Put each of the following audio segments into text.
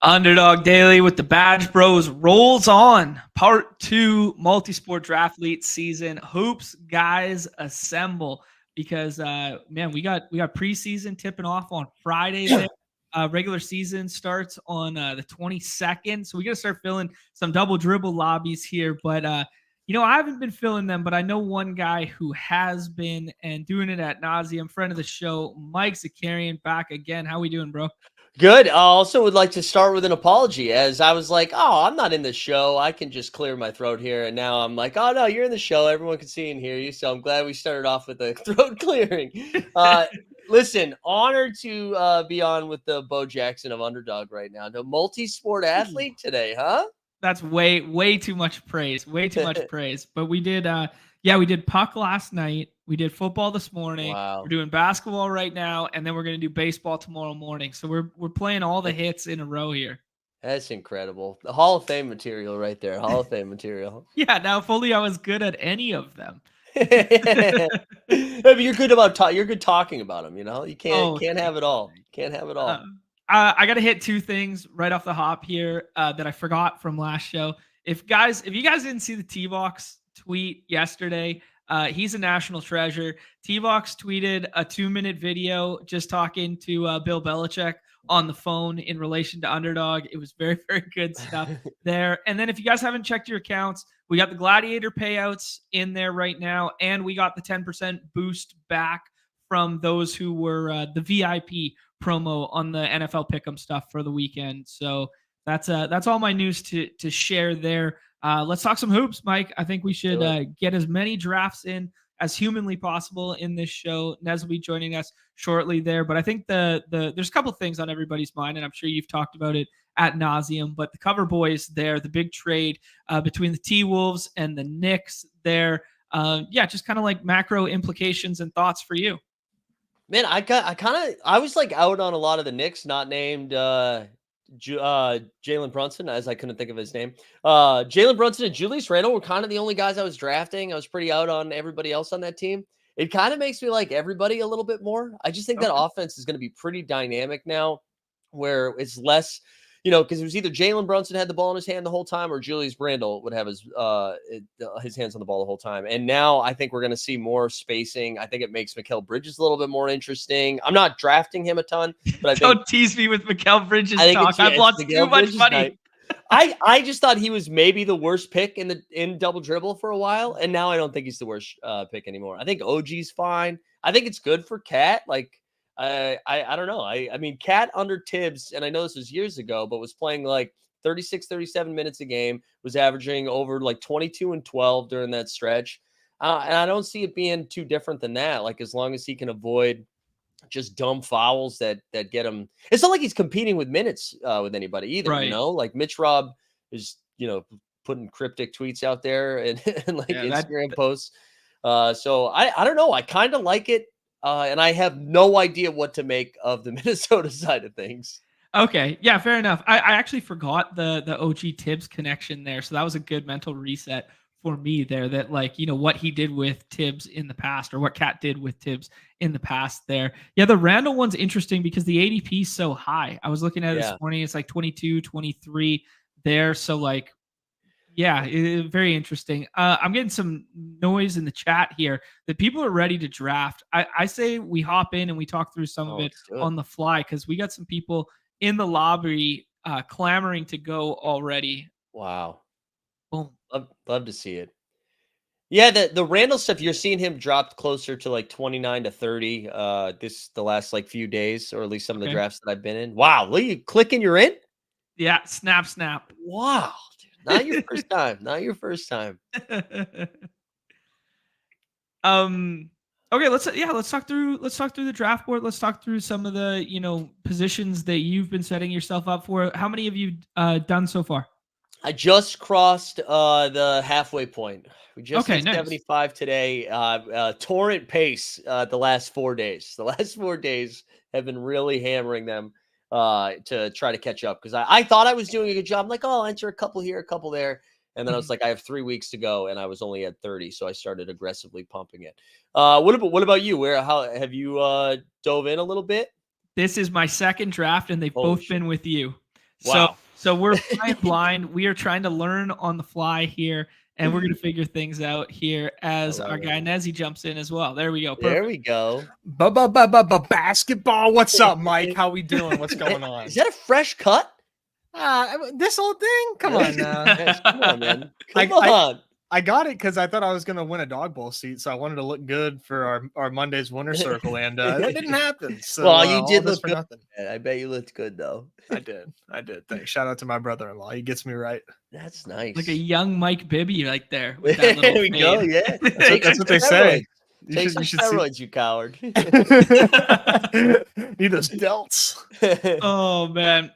Underdog Daily with the Badge Bros rolls on. Part 2 multi-sport draft league season. Hoops guys assemble because man, we got preseason tipping off on Friday there. Regular season starts on the 22nd. So we got to start filling some double dribble lobbies here, but I haven't been filling them, but I know one guy who has been and doing it at nauseum. Friend of the show, Mike Zakarian, back again. How we doing, bro? Good. I also would like to start with an apology, as I was like, oh, I'm not in the show. I can just clear my throat here. And now I'm like, oh, no, you're in the show. Everyone can see and hear you. So I'm glad we started off with the throat clearing. Listen, honored to be on with the Bo Jackson of Underdog right now. The multi-sport athlete today, huh? That's way too much praise. Way too much praise. But we did we did puck last night. We did football this morning. Wow. We're doing basketball right now, and then we're going to do baseball tomorrow morning. So we're playing all the hits in a row here. That's incredible. The Hall of Fame material right there. Hall of Fame material. Yeah, now if only I was good at any of them. But you're good you're good talking about them, You can't have it all. Can't have it all. I got to hit two things right off the hop here that I forgot from last show. If you guys didn't see the T-Box tweet yesterday, he's a national treasure. T-Box tweeted a 2-minute video just talking to Bill Belichick on the phone in relation to Underdog. It was very, very good stuff there. And then if you guys haven't checked your accounts, we got the Gladiator payouts in there right now, and we got the 10% boost back from those who were the VIP promo on the NFL Pick'em stuff for the weekend. So that's all my news to share there. Let's talk some hoops, Mike. I think we should get as many drafts in as humanly possible in this show. Nez will be joining us shortly there, but I think there's a couple things on everybody's mind, and I'm sure you've talked about it at nauseum. But the cover boys there, the big trade between the T-Wolves and the Knicks there. Just kind of like macro implications and thoughts for you. Man, I was like out on a lot of the Knicks, not named Jalen Brunson, as I couldn't think of his name. Jalen Brunson and Julius Randle were kind of the only guys I was drafting. I was pretty out on everybody else on that team. It kind of makes me like everybody a little bit more. I just think that offense is going to be pretty dynamic now, where it's less, because it was either Jalen Brunson had the ball in his hand the whole time, or Julius Randle would have his hands on the ball the whole time. And now I think we're going to see more spacing. I think it makes Mikal Bridges a little bit more interesting. I'm not drafting him a ton, but I think, don't tease me with Mikal Bridges talk. I've lost too much money. I just thought he was maybe the worst pick in double dribble for a while, and now I don't think he's the worst pick anymore. I think OG's fine. I think it's good for Cat. Like, I don't know. I mean, Cat under Tibbs, and I know this was years ago, but was playing like 36, 37 minutes a game, was averaging over like 22 and 12 during that stretch. And I don't see it being too different than that. Like, as long as he can avoid just dumb fouls that get him. It's not like he's competing with minutes with anybody either, right. Like Mitch Robb is, putting cryptic tweets out there and like Instagram posts. So I don't know. I kind of like it. And I have no idea what to make of the Minnesota side of things. Okay. Yeah, fair enough. I actually forgot the OG Tibbs connection there. So that was a good mental reset for me there, that what he did with Tibbs in the past, or what Cat did with Tibbs in the past there. Yeah, the Randall one's interesting because the ADP is so high. I was looking at it this morning. It's like 22, 23 there. So very interesting. I'm getting some noise in the chat here that people are ready to draft. I say we hop in and we talk through some of it on the fly, because we got some people in the lobby clamoring to go already. Wow. Boom. Love to see it. Yeah, the Randall stuff, you're seeing him drop closer to like 29 to 30 the last like few days, or at least some of the drafts that I've been in. Wow, look, you clicking, you're in? Yeah, snap. Wow. Not your first time. Not your first time. Okay, let's talk through the draft board. Let's talk through some of the, positions that you've been setting yourself up for. How many have you done so far? I just crossed the halfway point. We just hit 75 today. Torrent pace the last 4 days. The last 4 days have been really hammering them to try to catch up, because I thought I was doing a good job. I'm like, I'll enter a couple here, a couple there. And then I was like, I have 3 weeks to go, and I was only at 30. So I started aggressively pumping it. What about you? How have you dove in a little bit? This is my second draft, and they've both been with you. Wow. So we're flying blind. We are trying to learn on the fly here, and we're gonna figure things out here as our guy Nezzy jumps in as well. There we go. There Perfect. we go. Basketball. What's up, Mike? How we doing? What's going on? Is that a fresh cut? This whole thing? Come on now. Yes, come on, man. Come on. I got it because I thought I was going to win a dog bowl seat, so I wanted to look good for our Monday's winner circle, and that didn't happen. So, well, you did look for good. nothing. I bet you looked good, though. I did. Thanks. Shout out to my brother-in-law. He gets me right. That's nice. Like a young Mike Bibby right there. With that There we go. Yeah, that's what they say. Take some steroids, you coward. Need those delts. Oh man,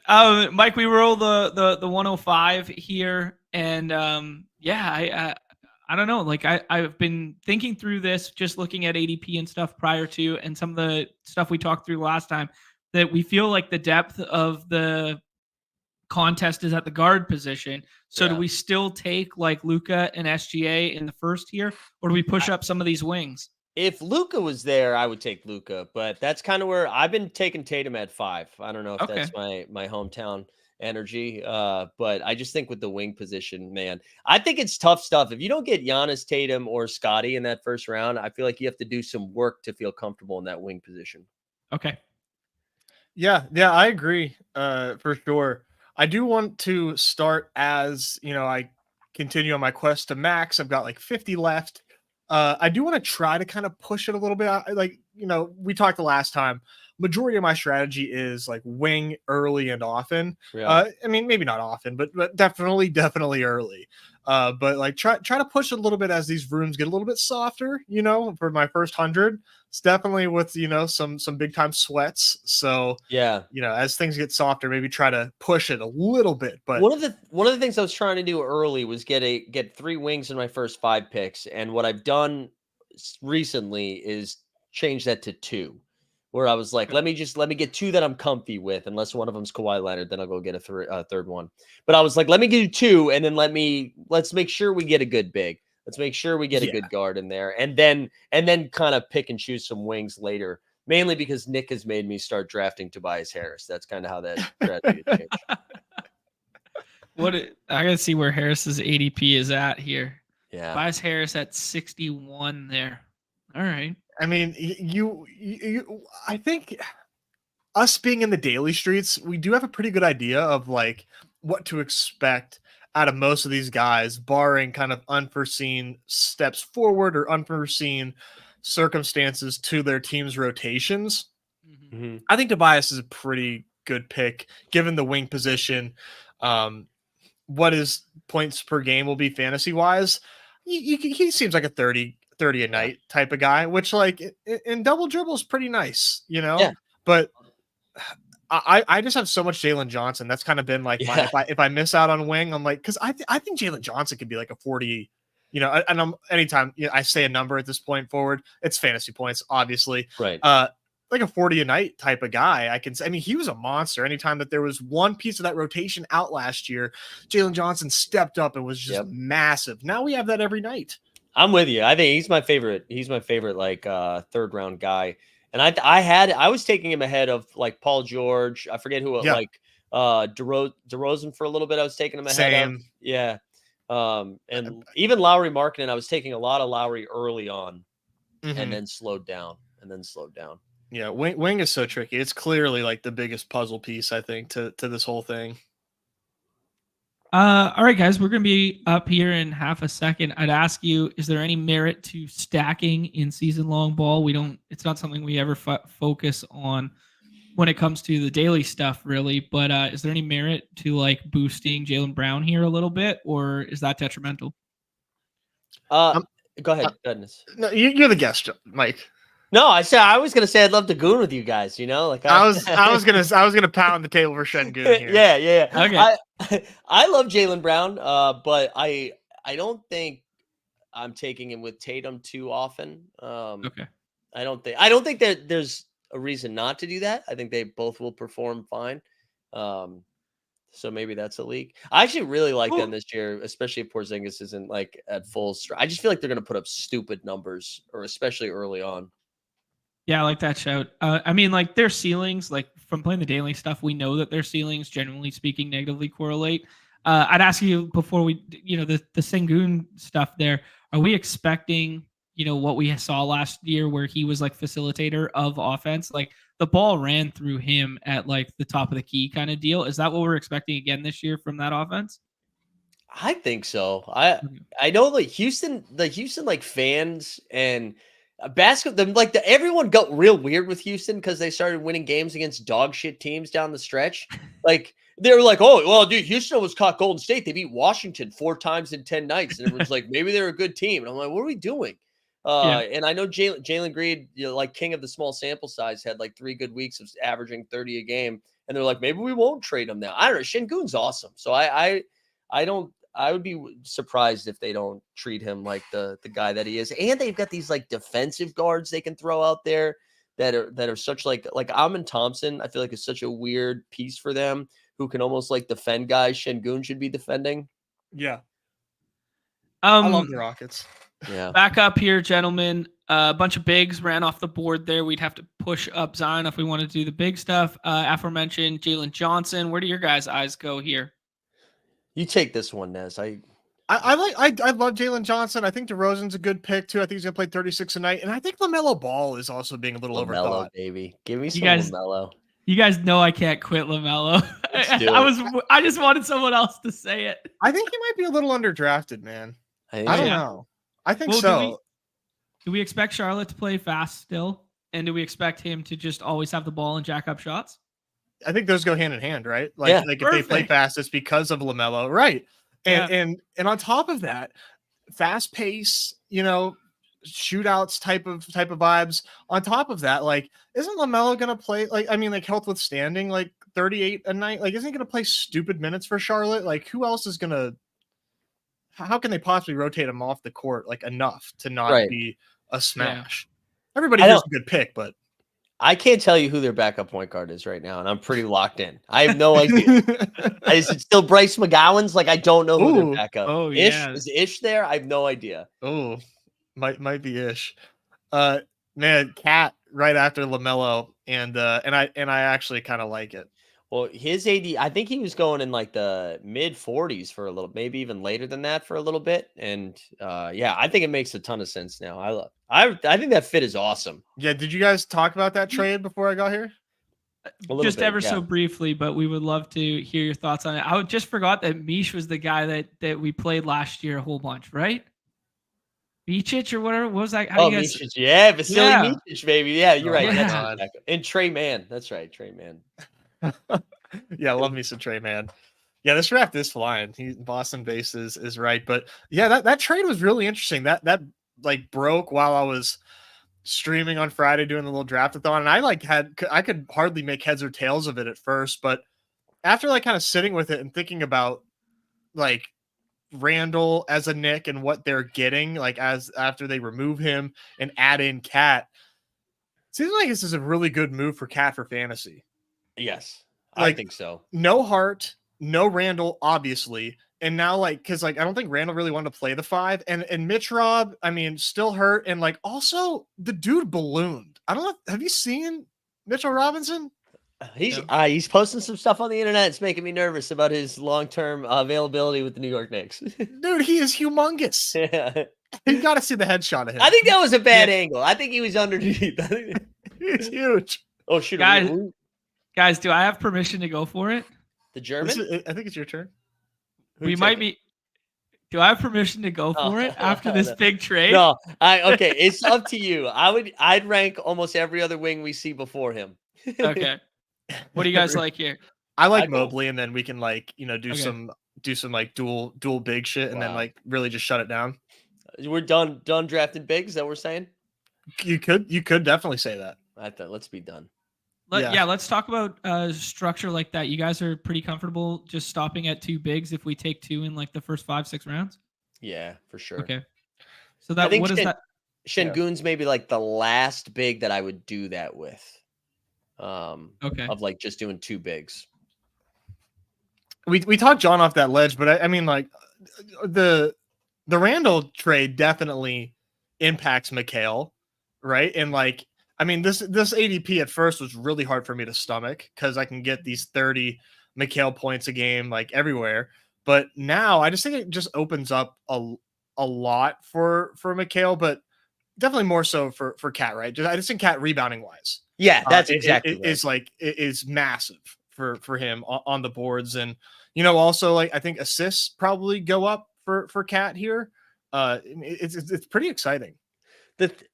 Mike, we roll the 105 here, and I don't know. Like I've been thinking through this, just looking at ADP and stuff prior to, and some of the stuff we talked through last time, that we feel like the depth of the contest is at the guard position. So do we still take like Luka and SGA in the first here, or do we push up some of these wings? If Luka was there, I would take Luka, but that's kind of where I've been taking Tatum at 5. I don't know if that's my hometown energy, but I just think with the wing position, man, I think it's tough stuff. If you don't get Giannis, Tatum, or Scotty in that first round, I feel like you have to do some work to feel comfortable in that wing position. Okay. Yeah, I agree for sure. I do want to start as, I continue on my quest to max. I've got like 50 left. I do want to try to kind of push it a little bit. We talked the last time. Majority of my strategy is like wing early and often. Yeah. I mean, maybe not often, but definitely early. But like try to push it a little bit as these rooms get a little bit softer. For my first 100, it's definitely with some big time sweats. So yeah, as things get softer, maybe try to push it a little bit. But one of the things I was trying to do early was get 3 wings in my first 5 picks, and what I've done recently is change that to 2. Where I was like, let me get 2 that I'm comfy with, unless one of them's Kawhi Leonard, then I'll go get a third one. But I was like, let me do 2, and then let's make sure we get a good big. Let's make sure we get a good guard in there, and then kind of pick and choose some wings later. Mainly because Nick has made me start drafting Tobias Harris. That's kind of how that strategy changed. I gotta see where Harris's ADP is at here. Yeah, Tobias Harris at 61 there. All right. I mean, I think us being in the daily streets, we do have a pretty good idea of like what to expect out of most of these guys, barring kind of unforeseen steps forward or unforeseen circumstances to their team's rotations. Mm-hmm. I think Tobias is a pretty good pick given the wing position. What his points per game will be fantasy wise, he seems like a 30 a night type of guy, which like in double dribble is pretty nice, but I just have so much Jalen Johnson. That's kind of been like if I miss out on wing, I'm like, because I think Jalen Johnson could be like a 40, and I'm anytime I say a number at this point forward, it's fantasy points, obviously, right? Like a 40 a night type of guy. I mean, he was a monster. Anytime that there was one piece of that rotation out last year, Jalen Johnson stepped up and was just massive. Now we have that every night. I'm with you. I think he's my favorite. He's my favorite, like third round guy. And I was taking him ahead of like Paul George. I forget who, like DeRozan for a little bit. I was taking him ahead of. Yeah. And even Lowry Markkinen, I was taking a lot of Lowry early on, and then slowed down. Yeah, wing is so tricky. It's clearly like the biggest puzzle piece, I think, to this whole thing. All right, guys, we're going to be up here in half a second. I'd ask you, is there any merit to stacking in season-long ball? It's not something we ever focus on when it comes to the daily stuff, really. But is there any merit to like boosting Jaylen Brown here a little bit, or is that detrimental? Go ahead, goodness. No, you're the guest, Mike. No, I was gonna say I'd love to goon with you guys. Like I was gonna pound the table for Shen Goon here. Yeah. Okay. I love Jaylen Brown, but I don't think I'm taking him with Tatum too often. Okay. I don't think that there's a reason not to do that. I think they both will perform fine. So maybe that's a leak. I actually really like them this year, especially if Porzingis isn't like at full strength. I just feel like they're gonna put up stupid numbers, or especially early on. Yeah, I like that shout. I mean, like their ceilings, like from playing the daily stuff, we know that their ceilings, generally speaking, negatively correlate. I'd ask you before we, the Sengun stuff there, are we expecting, what we saw last year where he was like facilitator of offense? Like the ball ran through him at like the top of the key kind of deal. Is that what we're expecting again this year from that offense? I think so. I know the Houston like fans and basketball, everyone got real weird with Houston because they started winning games against dog shit teams down the stretch. Like they were like, oh well, dude, Houston almost caught Golden State. They beat Washington 4 times in 10 nights, and everyone's like, maybe they're a good team. And I'm like, what are we doing? And I know Jalen Green, like king of the small sample size, had like 3 good weeks of averaging 30 a game, and they're like, maybe we won't trade him now. I don't know. Şengün's awesome, so I don't. I would be surprised if they don't treat him like the guy that he is. And they've got these like defensive guards they can throw out there that are such like Amin Thompson. I feel like is such a weird piece for them who can almost like defend guys Şengün should be defending. Yeah. I love the Rockets. Yeah. Back up here, gentlemen. A bunch of bigs ran off the board there. We'd have to push up Zion if we want to do the big stuff. Aforementioned Jalen Johnson. Where do your guys' eyes go here? You take this one, Nez. I love Jalen Johnson. I think DeRozan's a good pick too. I think he's gonna play 36 a night, and I think LaMelo Ball is also being a little overthought. Baby, give me some LaMelo. You guys know I can't quit LaMelo. I just wanted someone else to say it. I think he might be a little underdrafted, man. I don't know. I think so. Do we expect Charlotte to play fast still, and do we expect him to just always have the ball and jack up shots? I think those go hand in hand, right? Like if they play fast, it's because of LaMelo, right? And on top of that, fast pace, shootouts type of vibes. On top of that, like, isn't LaMelo gonna play health withstanding, like 38 a night? Like, isn't he gonna play stupid minutes for Charlotte? Like, who else is gonna? How can they possibly rotate him off the court like enough to not be a smash? Yeah. Everybody has a good pick, but. I can't tell you who their backup point guard is right now, and I'm pretty locked in. I have no idea. Is it still Bryce McGowan's? Like, I don't know who their backup. Oh, Ish? yeah. Is Ish there? I have no idea. Oh, might be Ish. Man, Cat right after LaMelo, and I actually kind of like it. Well, his AD, I think he was going in like the mid 40s for a little, maybe even later than that for a little bit. And I think it makes a ton of sense now. I think that fit is awesome. Yeah. Did you guys talk about that trade before I got here? Just ever so briefly, but we would love to hear your thoughts on it. I just forgot that Mish was the guy that we played last year a whole bunch, right? Beachich or whatever. What was that? Michich. Yeah, Vasily Michich, baby. Yeah, you're right. Yeah. And Trey Mann. That's right, Trey Mann. Yeah, love me some Trey Mann. Yeah, this draft is flying. Boston base is right, but yeah, that trade was really interesting. That like broke while I was streaming on Friday doing the little draft-a-thon, and I could hardly make heads or tails of it at first, but after like kind of sitting with it and thinking about like Randall as a Knick and what they're getting, like after they remove him and add in Cat, seems like this is a really good move for Cat for fantasy. Yes, like, I think so. No Hart, no Randall, obviously. And now, because I don't think Randall really wanted to play the 5. And Mitch Rob, still hurt. And also the dude ballooned. I don't know. Have you seen Mitchell Robinson? He's posting some stuff on the internet. It's making me nervous about his long-term availability with the New York Knicks. Dude, he is humongous. Yeah. You got to see the headshot of him. I think that was a bad angle. I think he was underneath. He's huge. Oh, shoot. Guys, do I have permission to go for it? The German? I think it's your turn. We might be. Do I have permission to go for it after this big trade? No, okay. It's up to you. I'd rank almost every other wing we see before him. Okay. What do you guys like here? I like Mobley, and then we can do some like dual big shit, and then really just shut it down. We're done drafting bigs. That we're saying. You could definitely say that. I thought let's be done. Let's talk about structure like that. You guys are pretty comfortable just stopping at 2 bigs if we take 2 in like the first 5-6 rounds? Yeah, for sure. Okay. So what is that? Şengün's maybe like the last big that I would do that with. Okay. Of like just doing 2 bigs. We talked John off that ledge, but I mean like the Randall trade definitely impacts Mikal, right? And like I mean, this ADP at first was really hard for me to stomach because I can get these 30 Mikal points a game like everywhere. But now I just think it just opens up a lot for Mikal, but definitely more so for Cat, right? I just think Cat rebounding wise. Yeah, that's exactly right. Is like it is massive for him on the boards. And also like I think assists probably go up for Cat here. It's pretty exciting.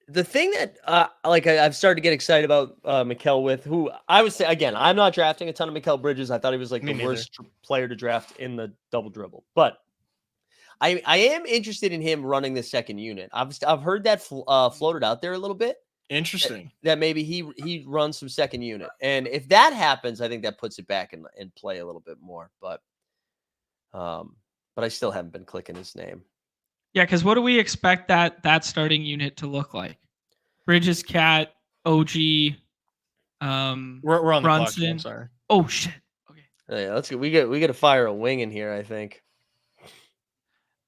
The thing that I've started to get excited about Mikal with, who I would say again, I'm not drafting a ton of Mikal Bridges. I thought he was like the worst player to draft in the double dribble, but I am interested in him running the second unit. I've heard that floated out there a little bit. Interesting. That maybe he runs some second unit, and if that happens, I think that puts it back in play a little bit more. But I still haven't been clicking his name. Yeah, because what do we expect that starting unit to look like? Bridges, Cat, OG, we're on the Brunson. clock. I'm sorry. Oh shit. Okay. Yeah, let's go. We got to fire a wing in here, I think.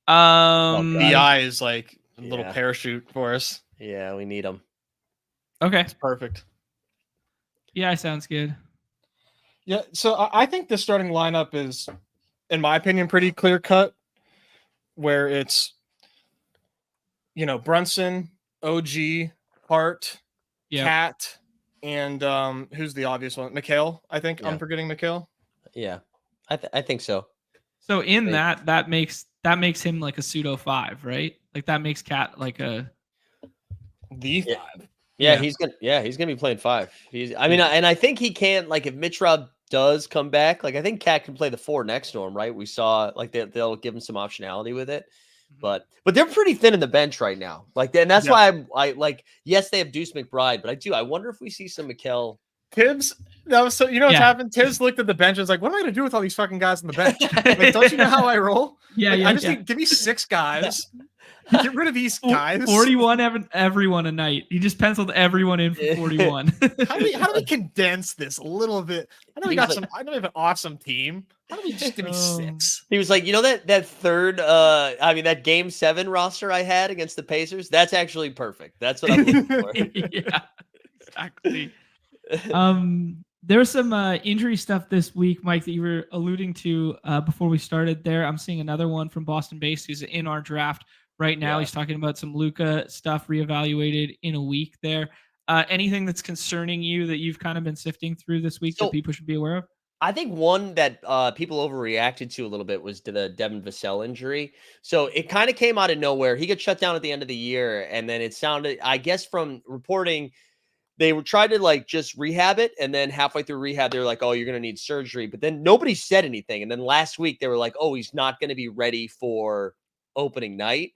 BI is like a little parachute for us. Yeah, we need him. Okay. It's perfect. Yeah, sounds good. Yeah, so I think the starting lineup is, in my opinion, pretty clear cut. Where it's, Brunson, OG, Hart, Cat, and who's the obvious one? Mikal, I think. Yeah. I'm forgetting Mikal. Yeah, I think so. So in that makes him like a pseudo 5, right? Like that makes Cat like the 5. Yeah, he's gonna be playing 5. And I think he can, like, if Mitch Rob does come back, like I think Cat can play the 4 next to him, right? We saw like they'll give him some optionality with it. But they're pretty thin in the bench right now. Like, and that's why I like. Yes, they have Deuce McBride, but I wonder if we see some Mikal. Tibbs. What's happened? Tibbs looked at the bench and was like, "What am I going to do with all these fucking guys on the bench? Like, don't you know how I roll? I just think give me 6 guys." Get rid of these guys. 41 everyone a night. He just penciled everyone in for 41. How do we condense this a little bit? I know we have an awesome team. How do we just give me 6? He was like, that third that game 7 roster I had against the Pacers, that's actually perfect. That's what I'm looking for. Yeah, exactly. There's some injury stuff this week, Mike, that you were alluding to before we started there. I'm seeing another one from Boston Base who's in our draft right now. He's talking about some Luka stuff reevaluated in a week there. Anything that's concerning you that you've kind of been sifting through this week that people should be aware of? I think one that people overreacted to a little bit was to the Devin Vassell injury. So it kind of came out of nowhere. He got shut down at the end of the year. And then it sounded, I guess from reporting, they were trying to like just rehab it. And then halfway through rehab, they were like, oh, you're going to need surgery. But then nobody said anything. And then last week they were like, oh, he's not going to be ready for opening night.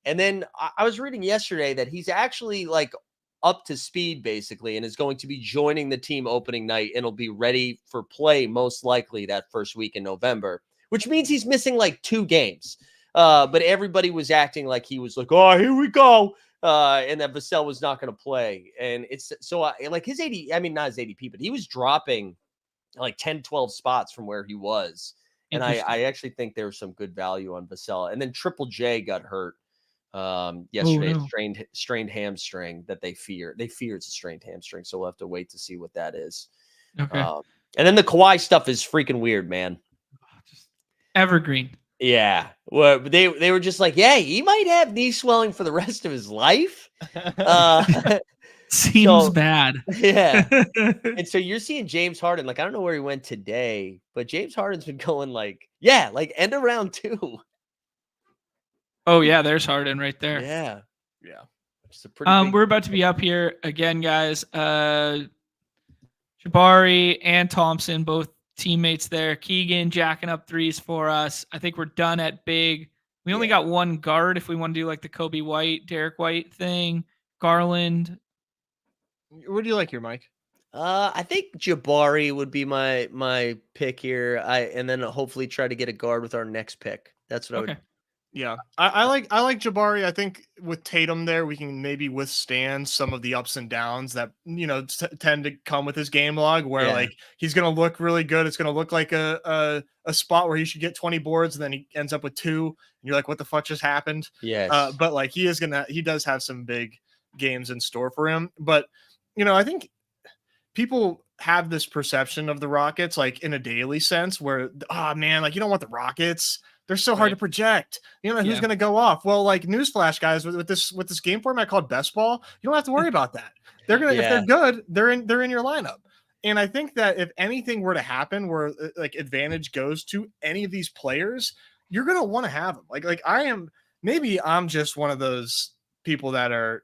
And then I was reading yesterday that he's actually like up to speed basically and is going to be joining the team opening night and will be ready for play most likely that first week in November, which means he's missing like 2 games. But everybody was acting like he was like, oh, here we go. And that Vassell was not going to play. And it's so like his not his ADP, but he was dropping like 10, 12 spots from where he was. And I actually think there was some good value on Vassell. And then Triple J got hurt yesterday. Oh, no. Strained hamstring that they fear it's a strained hamstring, so we'll have to wait to see what that is. Okay. And then the Kawhi stuff is freaking weird, man. Just evergreen. Yeah, well, they were just like, yeah, he might have knee swelling for the rest of his life. Seems bad. Yeah. And so you're seeing James Harden, like I don't know where he went today, but James Harden's been going like end of round 2. Oh yeah, there's Harden right there. Yeah. It's a pretty we're about to be up here again, guys. Jabari and Thompson, both teammates there. Keegan jacking up 3s for us. I think we're done at big. We only got 1 guard if we want to do like the Kobe White, Derek White thing. Garland. What do you like here, Mike? I think Jabari would be my pick here. And then hopefully try to get a guard with our next pick. That's what I would. Yeah, I like Jabari. I think with Tatum there, we can maybe withstand some of the ups and downs that tend to come with his game log. Where like he's gonna look really good. It's gonna look like a spot where he should get 20 boards, and then he ends up with 2, and you're like, what the fuck just happened? Yes. But like he does have some big games in store for him. But I think people have this perception of the Rockets, like in a daily sense where, oh man, like you don't want the Rockets. They're so hard to project. You don't know who's going to go off. Well, like newsflash guys with this game format called best ball, you don't have to worry about that. They're going to, if they're good, they're in your lineup. And I think that if anything were to happen where like advantage goes to any of these players, you're going to want to have them. Like maybe I'm just one of those people that are,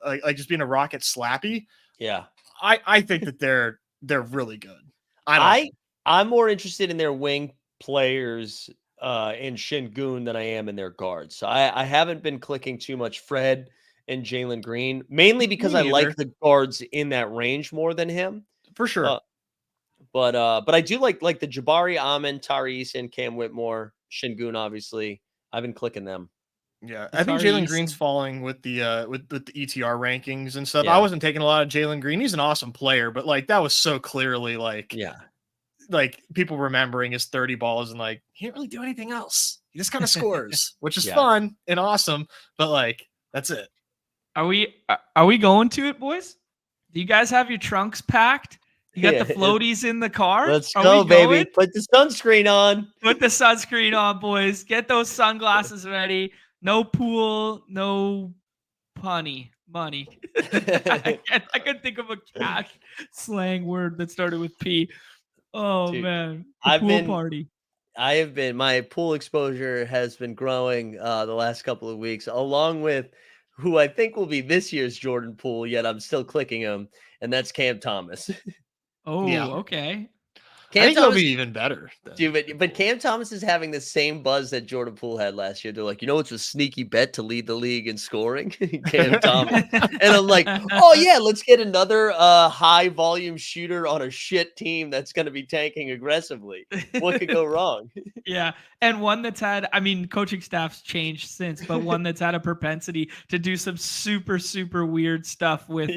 like just being a Rocket slappy. Yeah. I think that they're really good. I'm more interested in their wing players in Şengün than I am in their guards. So I haven't been clicking too much Fred and Jalen Green, mainly because I like the guards in that range more than him. For sure. But I do like the Jabari, Amin, Tyrese, and Cam Whitmore, Şengün, obviously. I've been clicking them. Yeah, I think Jalen Green's falling with the with the ETR rankings and stuff. I wasn't taking a lot of Jalen Green. He's an awesome player, but like that was so clearly like like people remembering his 30 balls and like he didn't really do anything else. He just kind of scores, which is fun and awesome, but like that's it. Are we going to it, boys? Do you guys have your trunks packed? You got the floaties in the car? Let's go, baby. Put the sunscreen on. Put the sunscreen on, boys. Get those sunglasses ready. No pool, no money. I couldn't think of a cash slang word that started with P. Oh, dude, man. Party. My pool exposure has been growing the last couple of weeks, along with who I think will be this year's Jordan Poole, yet I'm still clicking him, and that's Cam Thomas. Oh, yeah. Okay. I think he'll be even better. Dude, but Cam Thomas is having the same buzz that Jordan Poole had last year. They're like, it's a sneaky bet to lead the league in scoring, Cam Thomas. And I'm like, oh yeah, let's get another high volume shooter on a shit team that's going to be tanking aggressively. What could go wrong? Yeah, and one that's had, coaching staff's changed since, but one that's had a propensity to do some super, super weird stuff with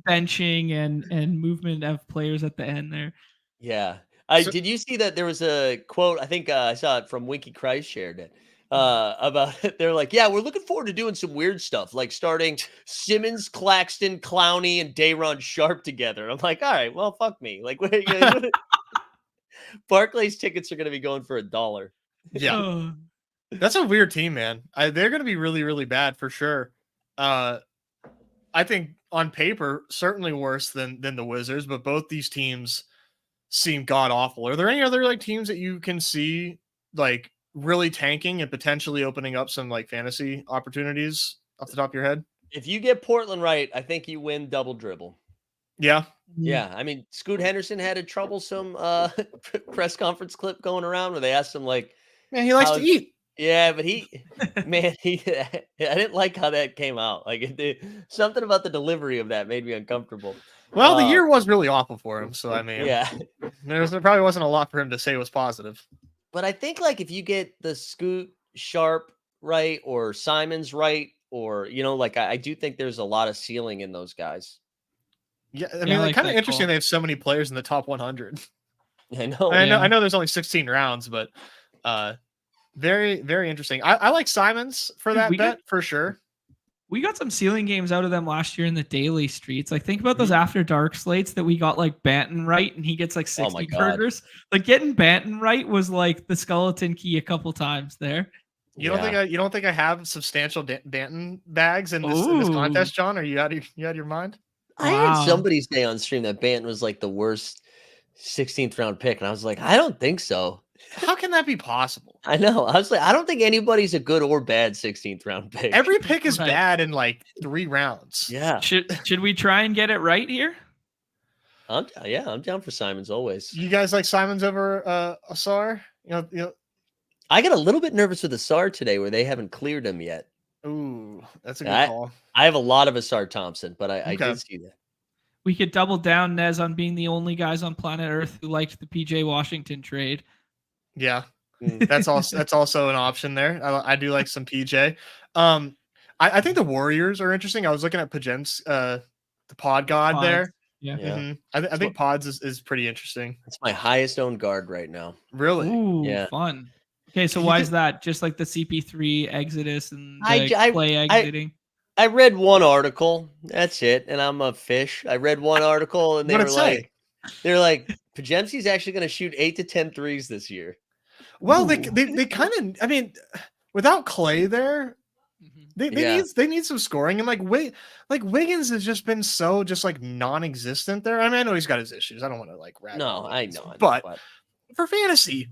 benching and movement of players at the end there. Yeah. Did you see that there was a quote? I think I saw it from Winky Christ shared it about it. They're like, yeah, we're looking forward to doing some weird stuff, like starting Simmons, Claxton, Clowney, and Day'Ron Sharp together. I'm like, all right, well, fuck me. Like, Barclays tickets are going to be going for $1. Yeah. That's a weird team, man. They're going to be really, really bad for sure. I think on paper, certainly worse than the Wizards, but both these teams seem god awful. Are there any other like teams that you can see like really tanking and potentially opening up some like fantasy opportunities off the top of your head? If you get Portland right, I think you win double dribble. Yeah. Yeah. Scoot Henderson had a troublesome press conference clip going around where they asked him like, man, he likes to eat. Yeah, but I didn't like how that came out. Like something about the delivery of that made me uncomfortable. Well, the year was really awful for him. So, there probably wasn't a lot for him to say was positive. But I think like if you get the Scoot Sharp right or Simons right, or, I do think there's a lot of ceiling in those guys. Yeah. Like kind of interesting. Call. They have so many players in the top 100. I know. I know there's only 16 rounds, but very, very interesting. I like Simons for that bet for sure. We got some ceiling games out of them last year in the daily streets. Like think about those after dark slates that we got like Banton right and he gets like 60 burgers. Like getting Banton right was like the skeleton key a couple times there. You don't think I have substantial Banton bags in this contest, John? Are you out of your mind? I heard somebody say on stream that Banton was like the worst 16th round pick, and I was like, I don't think so. How can that be possible? I know. I was like, I don't think anybody's a good or bad 16th round pick. Every pick is bad in like 3 rounds. Yeah. Should we try and get it right here? I'm down for Simons always. You guys like Simons over Asar? I got a little bit nervous with Asar today where they haven't cleared him yet. Ooh, that's a good call. I have a lot of Asar Thompson, but I did see that. We could double down, Nez, on being the only guys on planet Earth who liked the PJ Washington trade. Yeah, that's also an option there. I do like some PJ. I think the Warriors are interesting. I was looking at Pajen's, the Pod God there. Yeah. Mm-hmm. I think Pods is pretty interesting. It's my highest owned guard right now. Really? Ooh, yeah. Fun. Okay, so why is that? Just like the CP3 Exodus and the play exiting? I read one article. That's it, and I'm a fish. I read one article, and What'd it say? they're like, Pajemski's actually going to shoot 8 to 10 threes this year. Well, Ooh. they kind of. I mean, without Clay there, Mhm. they need some scoring, and like Wiggins has just been so just like non-existent there. I mean, I know he's got his issues. I don't want to like rat No, on I Wiggins, know. but for fantasy,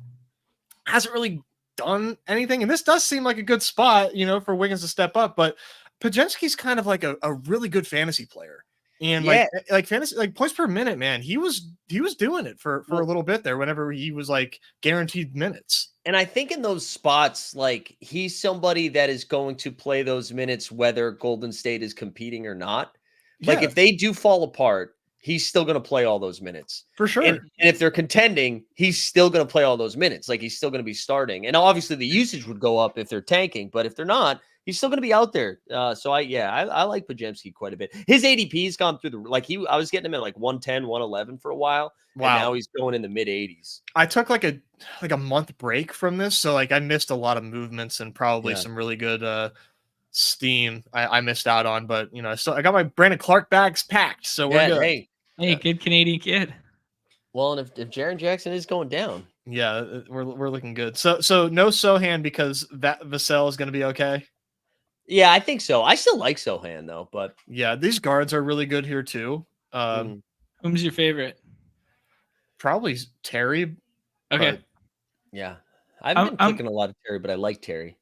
hasn't really done anything. And this does seem like a good spot, you know, for Wiggins to step up. But Pajemski's kind of like a really good fantasy player. And Yeah. like fantasy, like points per minute, man, he was doing it for a little bit there whenever he was like guaranteed minutes. And I think in those spots, like he's somebody that is going to play those minutes whether Golden State is competing or not. Like Yeah, if they do fall apart, he's still going to play all those minutes. for sure. And if they're contending, he's still going to play all those minutes. Like he's still going to be starting. And obviously the usage would go up if they're tanking, but if they're not, he's still going to be out there. So I like Pajemski quite a bit. His ADP's gone through the I was getting him at like 110, 111 for a while. Wow. And now he's going in the mid 80s. I took like a month break from this, so like I missed a lot of movements and probably some really good steam I missed out on. But you know, I got my Brandon Clark bags packed, so we're good. Hey, good Canadian kid. Well, and if Jaren Jackson is going down, yeah, we're looking good. So no Sohan because that Vassell is going to be okay. Yeah, I think so. I still like Sohan though, but yeah, these guards are really good here too. Who's your favorite? Probably Terry. Okay. Yeah, I've been clicking a lot of Terry, but I like Terry.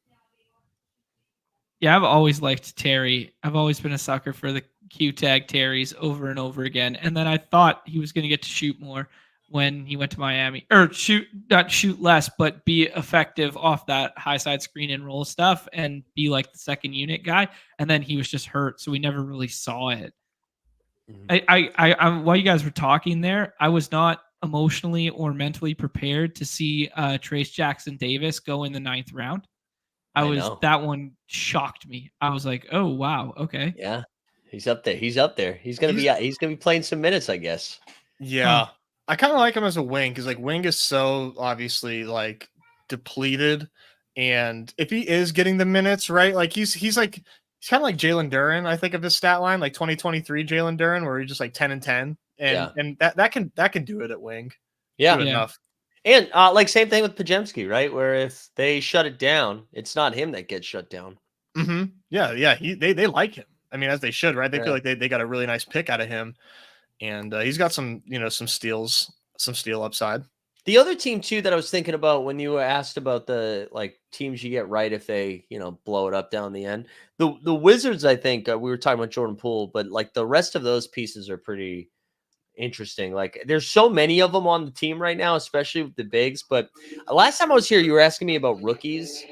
Yeah, I've always liked Terry. I've always been a sucker for the Q tag Terrys over and over again. And then I thought he was going to get to shoot more when he went to Miami, or not shoot less, but be effective off that high side screen and roll stuff and be like the second unit guy. And then he was just hurt, so we never really saw it. I while you guys were talking there, I was not emotionally or mentally prepared to see Trace Jackson Davis go in the 9th round. That one shocked me. I was like, oh wow, okay. Yeah, he's up there. He's gonna be playing some minutes, I guess. Yeah, I kind of like him as a wing because like wing is so obviously like depleted, and if he is getting the minutes right, like he's kind of like Jalen Duren. I think of his stat line like 2023 Jalen Duren, where he's just like 10 and 10, and that can do it at wing. Yeah, enough. And like same thing with Pajemski, right? Where if they shut it down, it's not him that gets shut down. Mm-hmm. Yeah. They like him. I mean, as they should, right? They feel like they got a really nice pick out of him, and he's got some steel upside. The other team too that I was thinking about when you were asked about the like teams you get right if they blow it up down the end, the Wizards. I think we were talking about Jordan Poole, but like the rest of those pieces are pretty interesting. Like there's so many of them on the team right now, especially with the bigs. But last time I was here, you were asking me about rookies.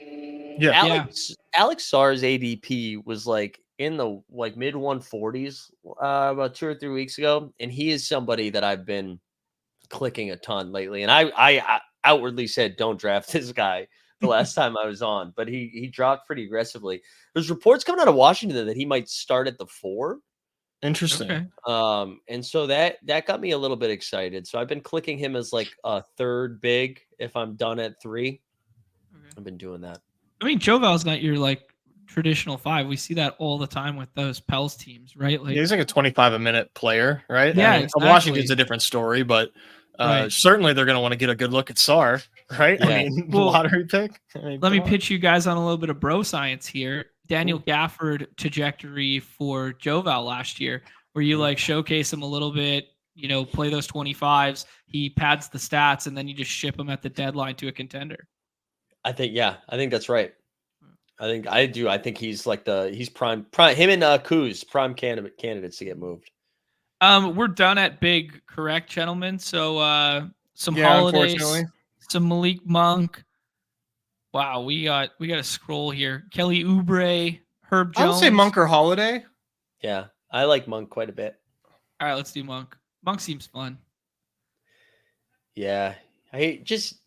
Yeah, Alex Sarr's ADP was like in the like mid 140s about 2 or 3 weeks ago, and he is somebody that I've been clicking a ton lately. And I outwardly said don't draft this guy the last time I was on, but he dropped pretty aggressively. There's reports coming out of Washington that he might start at the 4. Interesting. Okay. And so that got me a little bit excited. So I've been clicking him as like a 3rd big if I'm done at 3. Okay. I've been doing that. I mean, Jovel's not your like traditional 5. We see that all the time with those Pels teams, right? Like he's like a 25 a minute player, right? Yeah, I mean, exactly. Washington's a different story, but certainly they're going to want to get a good look at Sarr, right? Yeah. I mean, lottery pick. Let me pitch you guys on a little bit of bro science here. Daniel Gafford trajectory for Jovel last year, where you like showcase him a little bit, play those 25s, he pads the stats, and then you just ship him at the deadline to a contender. I think that's right. I think he's like he's prime him and Kuz prime candidates to get moved. We're done at big, correct, gentlemen. So some holidays, some Malik Monk. Wow, we got to scroll here. Kelly Oubre, Herb Jones. I would say Monk or Holiday. Yeah, I like Monk quite a bit. All right, let's do Monk. Monk seems fun. Yeah, I just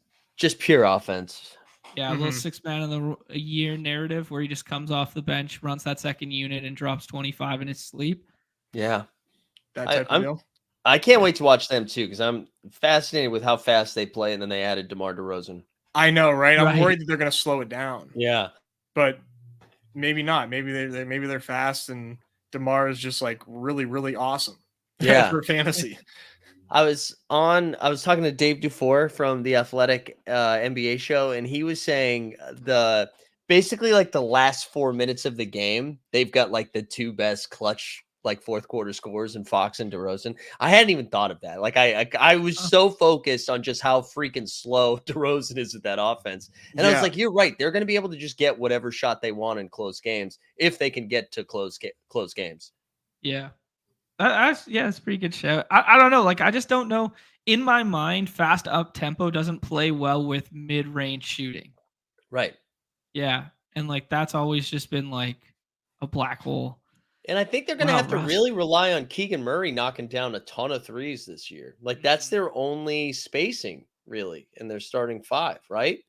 pure offense. Yeah, a little 6 man of the year narrative where he just comes off the bench, runs that second unit, and drops 25 in his sleep. Yeah, that type of deal. I can't wait to watch them too because I'm fascinated with how fast they play, and then they added DeMar DeRozan. I know, right? I'm worried that they're going to slow it down. Yeah, but maybe not. Maybe they're fast, and DeMar is just like really, really awesome. Yeah. For fantasy. I was talking to Dave Dufour from the Athletic NBA show, and he was saying basically like the last 4 minutes of the game, they've got like the two best clutch like fourth quarter scores in Fox and DeRozan. I hadn't even thought of that. Like I was so focused on just how freaking slow DeRozan is with that offense. And I was like, you're right. They're going to be able to just get whatever shot they want in close games if they can get to close games. Yeah. Yeah, it's a pretty good show. I don't know. Like, I just don't know. In my mind, fast up tempo doesn't play well with mid range shooting. Right. Yeah. And like, that's always just been like a black hole. And I think they're going to have to really rely on Keegan Murray knocking down a ton of threes this year. Like, that's their only spacing, really, in their starting five, right?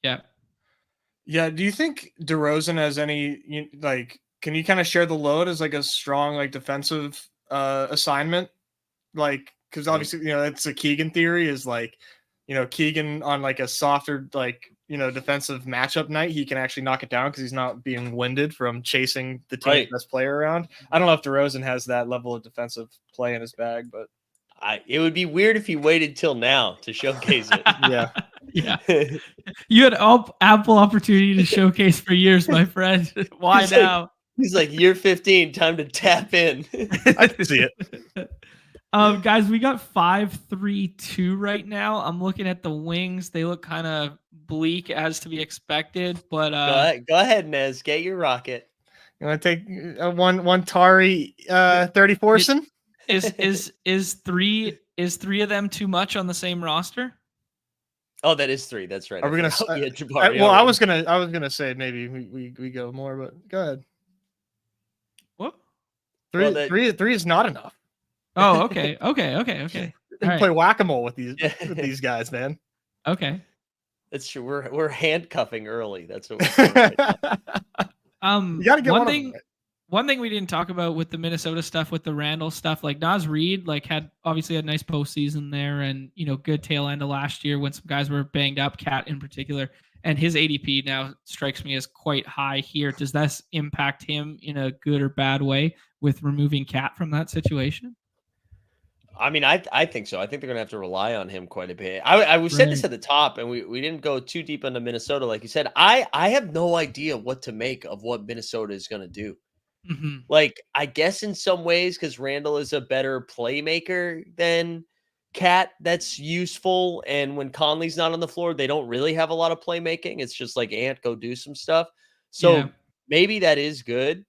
Yeah. Yeah. Do you think DeRozan has any, like, can you kind of share the load as like a strong, like, defensive assignment? Like, because obviously, it's a Keegan theory is like, Keegan on like a softer, like, defensive matchup night, he can actually knock it down because he's not being winded from chasing the team's best player around. I don't know if DeRozan has that level of defensive play in his bag, but it would be weird if he waited till now to showcase it. Yeah. You had ample opportunity to showcase for years, my friend. Why now? He's like, year 15, time to tap in. I can see it. Guys, we got 5-3-2 right now. I'm looking at the wings. They look kind of bleak as to be expected, but go ahead, Nez. Get your rocket. You want to take one Tari 34son? Is three of them too much on the same roster? Oh, that is 3. That's right. Are we gonna? Jabari, well, I was gonna say maybe we go more, but go ahead. What? Three is not enough. Oh, okay. Play whack-a-mole with these guys, man. Okay. That's true. We're handcuffing early. That's what we're doing right you gotta get one thing we didn't talk about with the Minnesota stuff, with the Randall stuff, like Naz Reid, like obviously had a nice postseason there, and good tail end of last year when some guys were banged up, Cat in particular, and his ADP now strikes me as quite high here. Does this impact him in a good or bad way with removing Cat from that situation? I mean, I think so. I think they're going to have to rely on him quite a bit. I said this at the top, and we didn't go too deep into Minnesota. Like you said, I have no idea what to make of what Minnesota is going to do. Mm-hmm. Like, I guess in some ways, because Randall is a better playmaker than Cat, that's useful. And when Conley's not on the floor, they don't really have a lot of playmaking. It's just like, Ant, go do some stuff. So maybe that is good.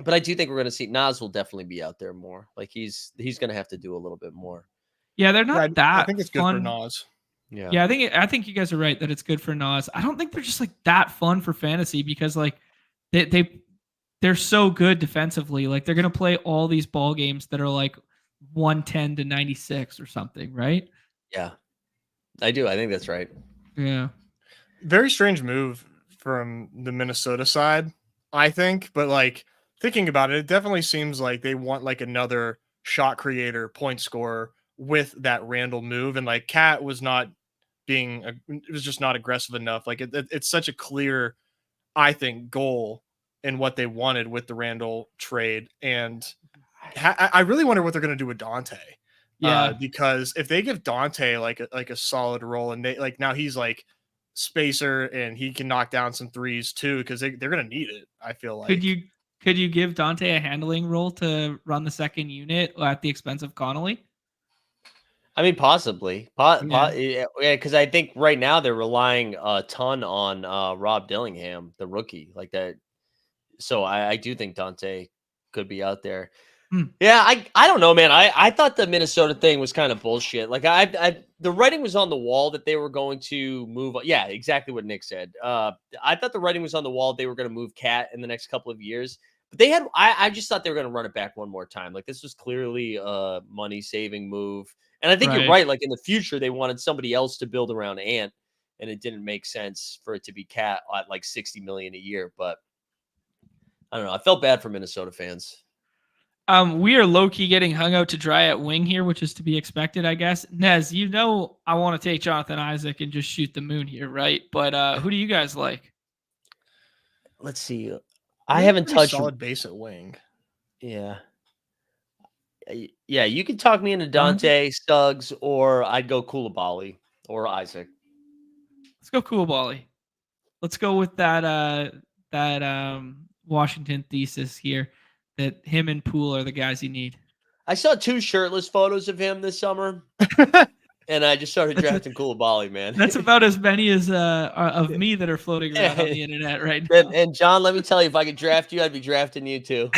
But I do think we're going to see Naz will definitely be out there more. Like he's going to have to do a little bit more. Yeah, they're not that. I think it's good for Naz. Yeah, I think you guys are right that it's good for Naz. I don't think they're just like that fun for fantasy because like they're so good defensively. Like they're going to play all these ball games that are like 110 to 96 or something, right? Yeah, I do. I think that's right. Yeah. Very strange move from the Minnesota side, I think, but like thinking about it, it definitely seems like they want like another shot creator, point scorer with that Randall move. And like Cat was not it was just not aggressive enough. Like it's such a clear, I think, goal in what they wanted with the Randall trade. And I really wonder what they're going to do with Dante. Yeah. Because if they give Dante like a solid role, and they like now he's like spacer and he can knock down some threes too, because they're going to need it. I feel like. Could you give Dante a handling role to run the second unit at the expense of Connolly? I mean, possibly. Yeah, because I think right now they're relying a ton on Rob Dillingham, the rookie, like that. So I do think Dante could be out there. Yeah, I don't know, man. I thought the Minnesota thing was kind of bullshit. Like the writing was on the wall that they were going to move. Yeah, exactly what Nick said. I thought the writing was on the wall. They were going to move Cat in the next couple of years. But I just thought they were going to run it back one more time. Like this was clearly a money saving move. And I think you're right. Like in the future, they wanted somebody else to build around Ant, and it didn't make sense for it to be Cat at like $60 million a year. But I don't know. I felt bad for Minnesota fans. We are low-key getting hung out to dry at wing here, which is to be expected, I guess. Nez, I want to take Jonathan Isaac and just shoot the moon here, right? But who do you guys like? Let's see. I He haven't pretty touched. solid base at wing. Yeah. Yeah, you can talk me into Dante, Suggs, or I'd go Koulibaly or Isaac. Let's go Koulibaly. Let's go with that Washington thesis here that him and Poole are the guys you need. I saw 2 shirtless photos of him this summer, and I just started drafting Koulibaly, man. That's about as many as of me that are floating around on the internet right now. And John, let me tell you, if I could draft you, I'd be drafting you too.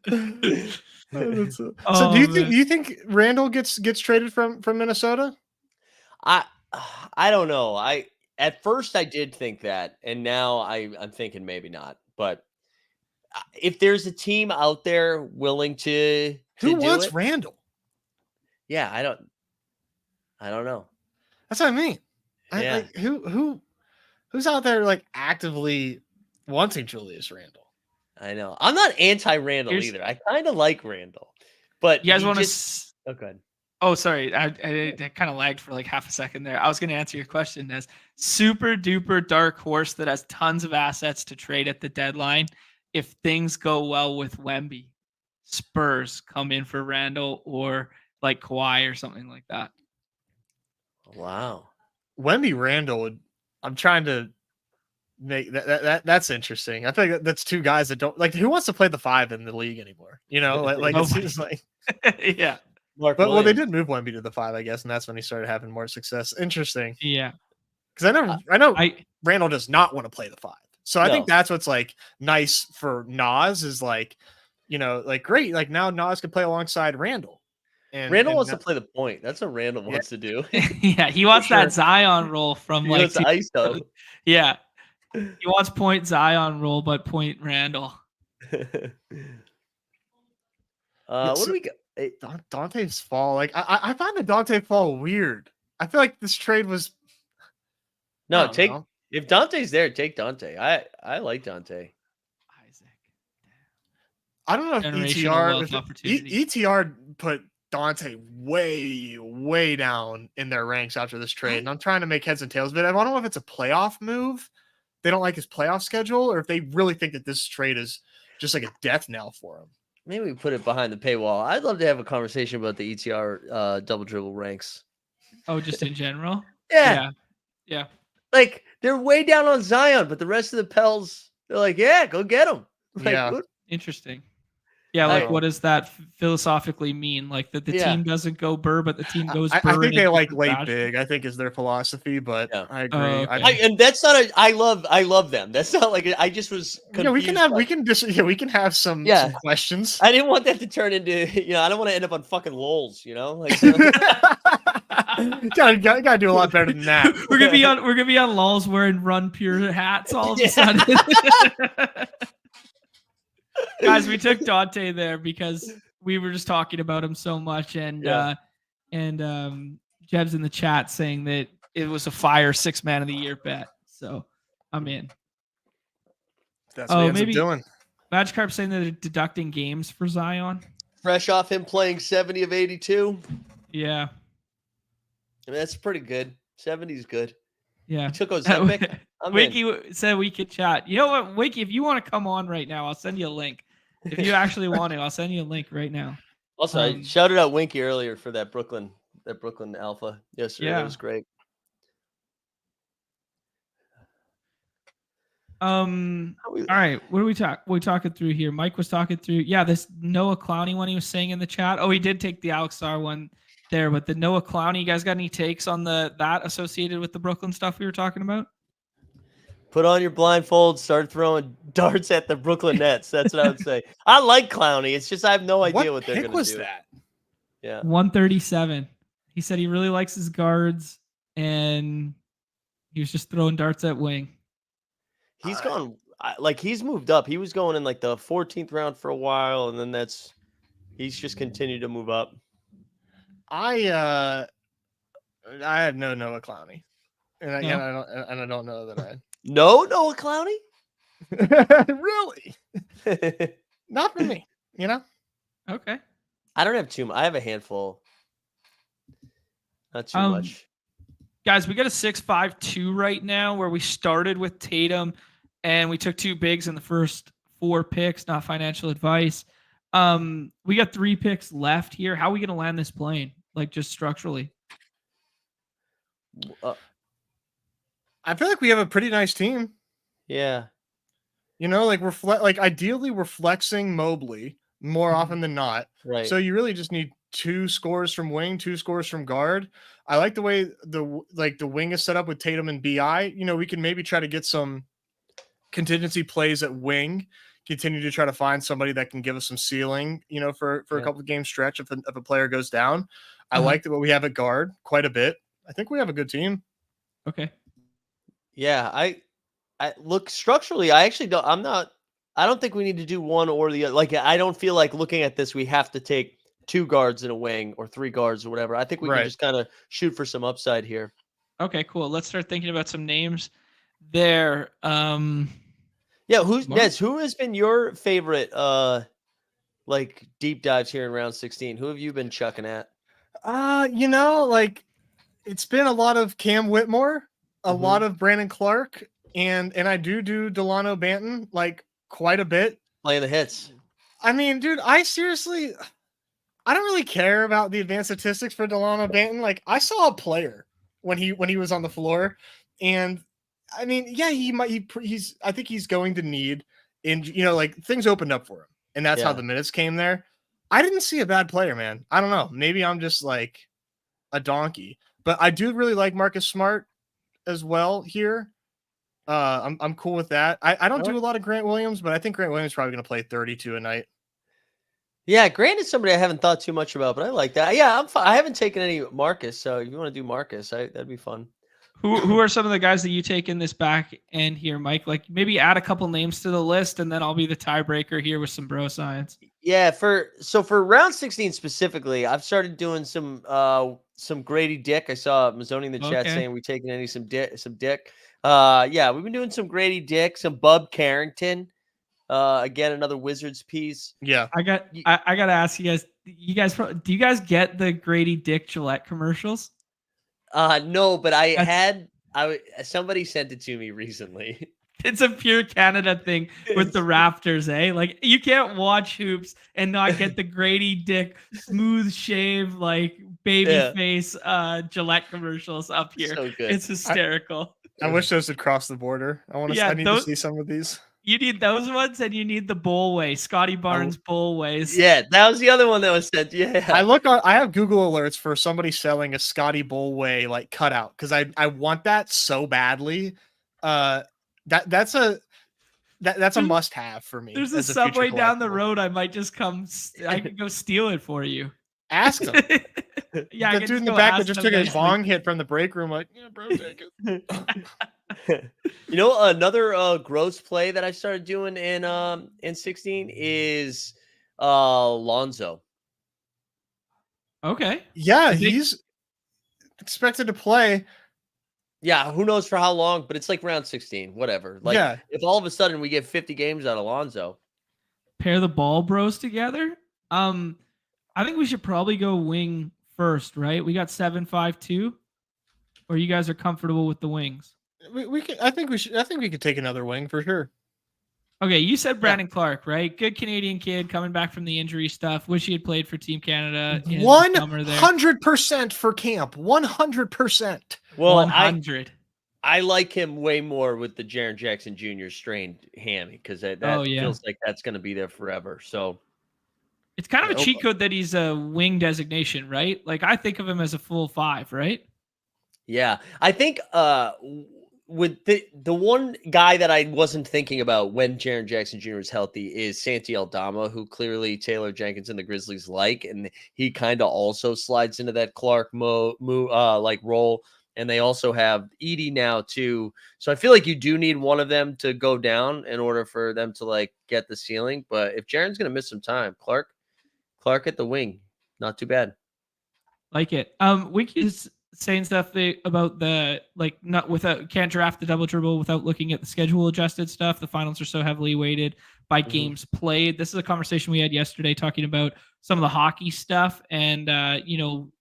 So do you think Randall gets traded from Minnesota? I don't know. At first I did think that, and now I'm thinking maybe not. But if there's a team out there willing to Who do wants it, Randall? Yeah, I don't know. That's what I mean. Yeah. Who's out there like actively wanting Julius Randle? I know. I'm not anti-Randall either. I kind of like Randall, but you guys want to? Oh, good. Oh, sorry. I kind of lagged for like half a second there. I was going to answer your question as super duper dark horse that has tons of assets to trade at the deadline. If things go well with Wemby, Spurs come in for Randall or like Kawhi or something like that. Wow. Wemby Randall would. I'm trying to make that's interesting. I think that's 2 guys that don't like. Who wants to play the 5 in the league anymore? You know, like it seems like. Yeah. Well, they did move Wemby to the 5, I guess, and that's when he started having more success. Interesting. Yeah. Because I know Randall does not want to play the 5. So I think that's what's like nice for Nas is like, you know, like great. Like now Nas can play alongside Randall. And Randall wants to play the point. That's what Randall wants to do. Yeah, he wants that Zion role from like ISO. Yeah. He wants point Zion role, but point Randall. What do we got? Dante's fall. Like I find the Dante fall weird. I feel like this trade was if Dante's there, take Dante. I like Dante. Isaac. I don't know if ETR put Dante way down in their ranks after this trade. And I'm trying to make heads and tails, but I don't know if it's a playoff move. They don't like his playoff schedule, or if they really think that this trade is just like a death knell for him. Maybe we put it behind the paywall. I'd love to have a conversation about the ETR double dribble ranks. Oh, just in general? Yeah. Like they're way down on Zion, but the rest of the Pels, they're like, yeah, go get him. Interesting. Yeah, like what does that philosophically mean? Like that the team doesn't go Burr, but the team goes Burr. I think they like late big. I think is their philosophy, but I agree. Okay. And that's not I love them. That's not like I just was confused. We can have some questions. I didn't want that to turn into I don't want to end up on fucking lols, like gotta do a lot better than that. We're gonna be on lols wearing Run Pure hats all of a sudden. Guys, we took Dante there because we were just talking about him so much, and Jeb's in the chat saying that it was a fire 6 man of the year bet. So I'm in. That's what he ends up doing. Magikarp saying that they're deducting games for Zion. Fresh off him playing 70 of 82. Yeah. I mean, that's pretty good. 70 is good. Yeah. He took Ozempic. Wiki said we could chat. You know what, Wiki, if you want to come on right now, I'll send you a link. If you actually want to, I'll send you a link right now. Also, I shouted out Winky earlier for that Brooklyn Alpha yesterday. Yeah. That was great. All right. What are we talking through here? Mike was talking through. Yeah, this Noah Clowney one he was saying in the chat. Oh, he did take the Alex Sar one there, but the Noah Clowney, you guys got any takes on that associated with the Brooklyn stuff we were talking about? Put on your blindfold, start throwing darts at the Brooklyn Nets. That's what I would say. I like Clowney. It's just I have no idea what they're going to do. What was that? Yeah. 137. He said he really likes his guards, and he was just throwing darts at wing. He's gone he's moved up. He was going in like the 14th round for a while, and then he's just continued to move up. I have no Noah Clowney, and I don't know that I. No Noah Clowney? Really? Not for me, Okay. I don't have too much. I have a handful. Not too much. Guys, we got a 6-5-2 right now where we started with Tatum and we took 2 bigs in the first 4 picks. Not financial advice. We got 3 picks left here. How are we going to land this plane? Like just structurally. I feel like we have a pretty nice team. Yeah. You know, like ideally we're flexing Mobley more often than not. Right. So you really just need 2 scores from wing, 2 scores from guard. I like the way the wing is set up with Tatum and BI. You know, we can maybe try to get some contingency plays at wing, continue to try to find somebody that can give us some ceiling, you know, for a couple of game stretch if a player goes down. I like what we have at guard quite a bit. I think we have a good team. Okay. Yeah, I look structurally. I don't think we need to do one or the other. Like, I don't feel like looking at this, we have to take 2 guards in a wing or 3 guards or whatever. I think we can just kind of shoot for some upside here. Okay, cool. Let's start thinking about some names there. Yeah, Nez, who has been your favorite like deep dives here in round 16? Who have you been chucking at? You know, like it's been a lot of Cam Whitmore, a lot of Brandon Clark, and I do Delano Banton like quite a bit. Playing the hits. I mean, dude, I don't really care about the advanced statistics for Delano Banton. Like, I saw a player when he was on the floor, and I mean, yeah, I think he's going to need, like things opened up for him, and that's how the minutes came there. I didn't see a bad player, man. I don't know. Maybe I'm just like a donkey, but I do really like Marcus Smart as well here. I'm cool with that. I don't do a lot of Grant Williams, but I think Grant Williams is probably going to play 32 a night. Yeah, Grant is somebody I haven't thought too much about, but I like that. Yeah, I'm fine. I haven't taken any Marcus, so if you want to do Marcus, that'd be fun. Who are some of the guys that you take in this back end here, Mike? Like maybe add a couple names to the list, and then I'll be the tiebreaker here with some bro science. Yeah, for round 16 specifically, I've started doing some Grady Dick. I saw Mazzoni in the chat saying we taking some Dick. Yeah, we've been doing some Grady Dick, some Bub Carrington. Again, another Wizards piece. Yeah, I got to ask you guys. Do you guys get the Grady Dick Gillette commercials? No, but somebody sent it to me recently. It's a pure Canada thing with the Raptors, eh? Like you can't watch hoops and not get the Grady Dick smooth shave, like baby face Gillette commercials up here. So good. It's hysterical. I wish those had crossed the border. I need to see some of these. You need those ones, and you need the Bullway, Scotty Barnes Bullways. Yeah, that was the other one that was sent. Yeah, I have Google alerts for somebody selling a Scotty Bullway like cutout because I want that so badly. That's a must have for me. There's a Subway down the road. I might just come. I could go steal it for you. Ask him. Yeah, the dude in the back that just took a bong hit from the break room. Like, yeah, bro, take it. You know, another gross play that I started doing in 16 is Lonzo. Okay. Yeah, he's expected to play. Yeah, who knows for how long, but it's like round 16, whatever. Like, if all of a sudden we get 50 games out of Lonzo. Pair the ball bros together. I think we should probably go wing first, right? We got 7-5-2, or you guys are comfortable with the wings? We can. I think we could take another wing for sure. Okay, you said Brandon Clark, right? Good Canadian kid coming back from the injury stuff. Wish he had played for Team Canada. 100% for camp. 100%. Well, 100. I like him way more with the Jaren Jackson Jr. strained hammy because that feels like that's going to be there forever. So it's kind of a cheat code that he's a wing designation, right? Like I think of him as a full 5, right? Yeah, I think with the one guy that I wasn't thinking about when Jaren Jackson Jr. is healthy is Santi Aldama, who clearly Taylor Jenkins and the Grizzlies like, and he kind of also slides into that Clark like role. And they also have Edey now too. So I feel like you do need one of them to go down in order for them to like get the ceiling. But if Jaren's going to miss some time, Clark at the wing, not too bad. Like it. Winky's saying stuff about the can't draft the double dribble without looking at the schedule adjusted stuff. The finals are so heavily weighted by games played. This is a conversation we had yesterday talking about some of the hockey stuff, and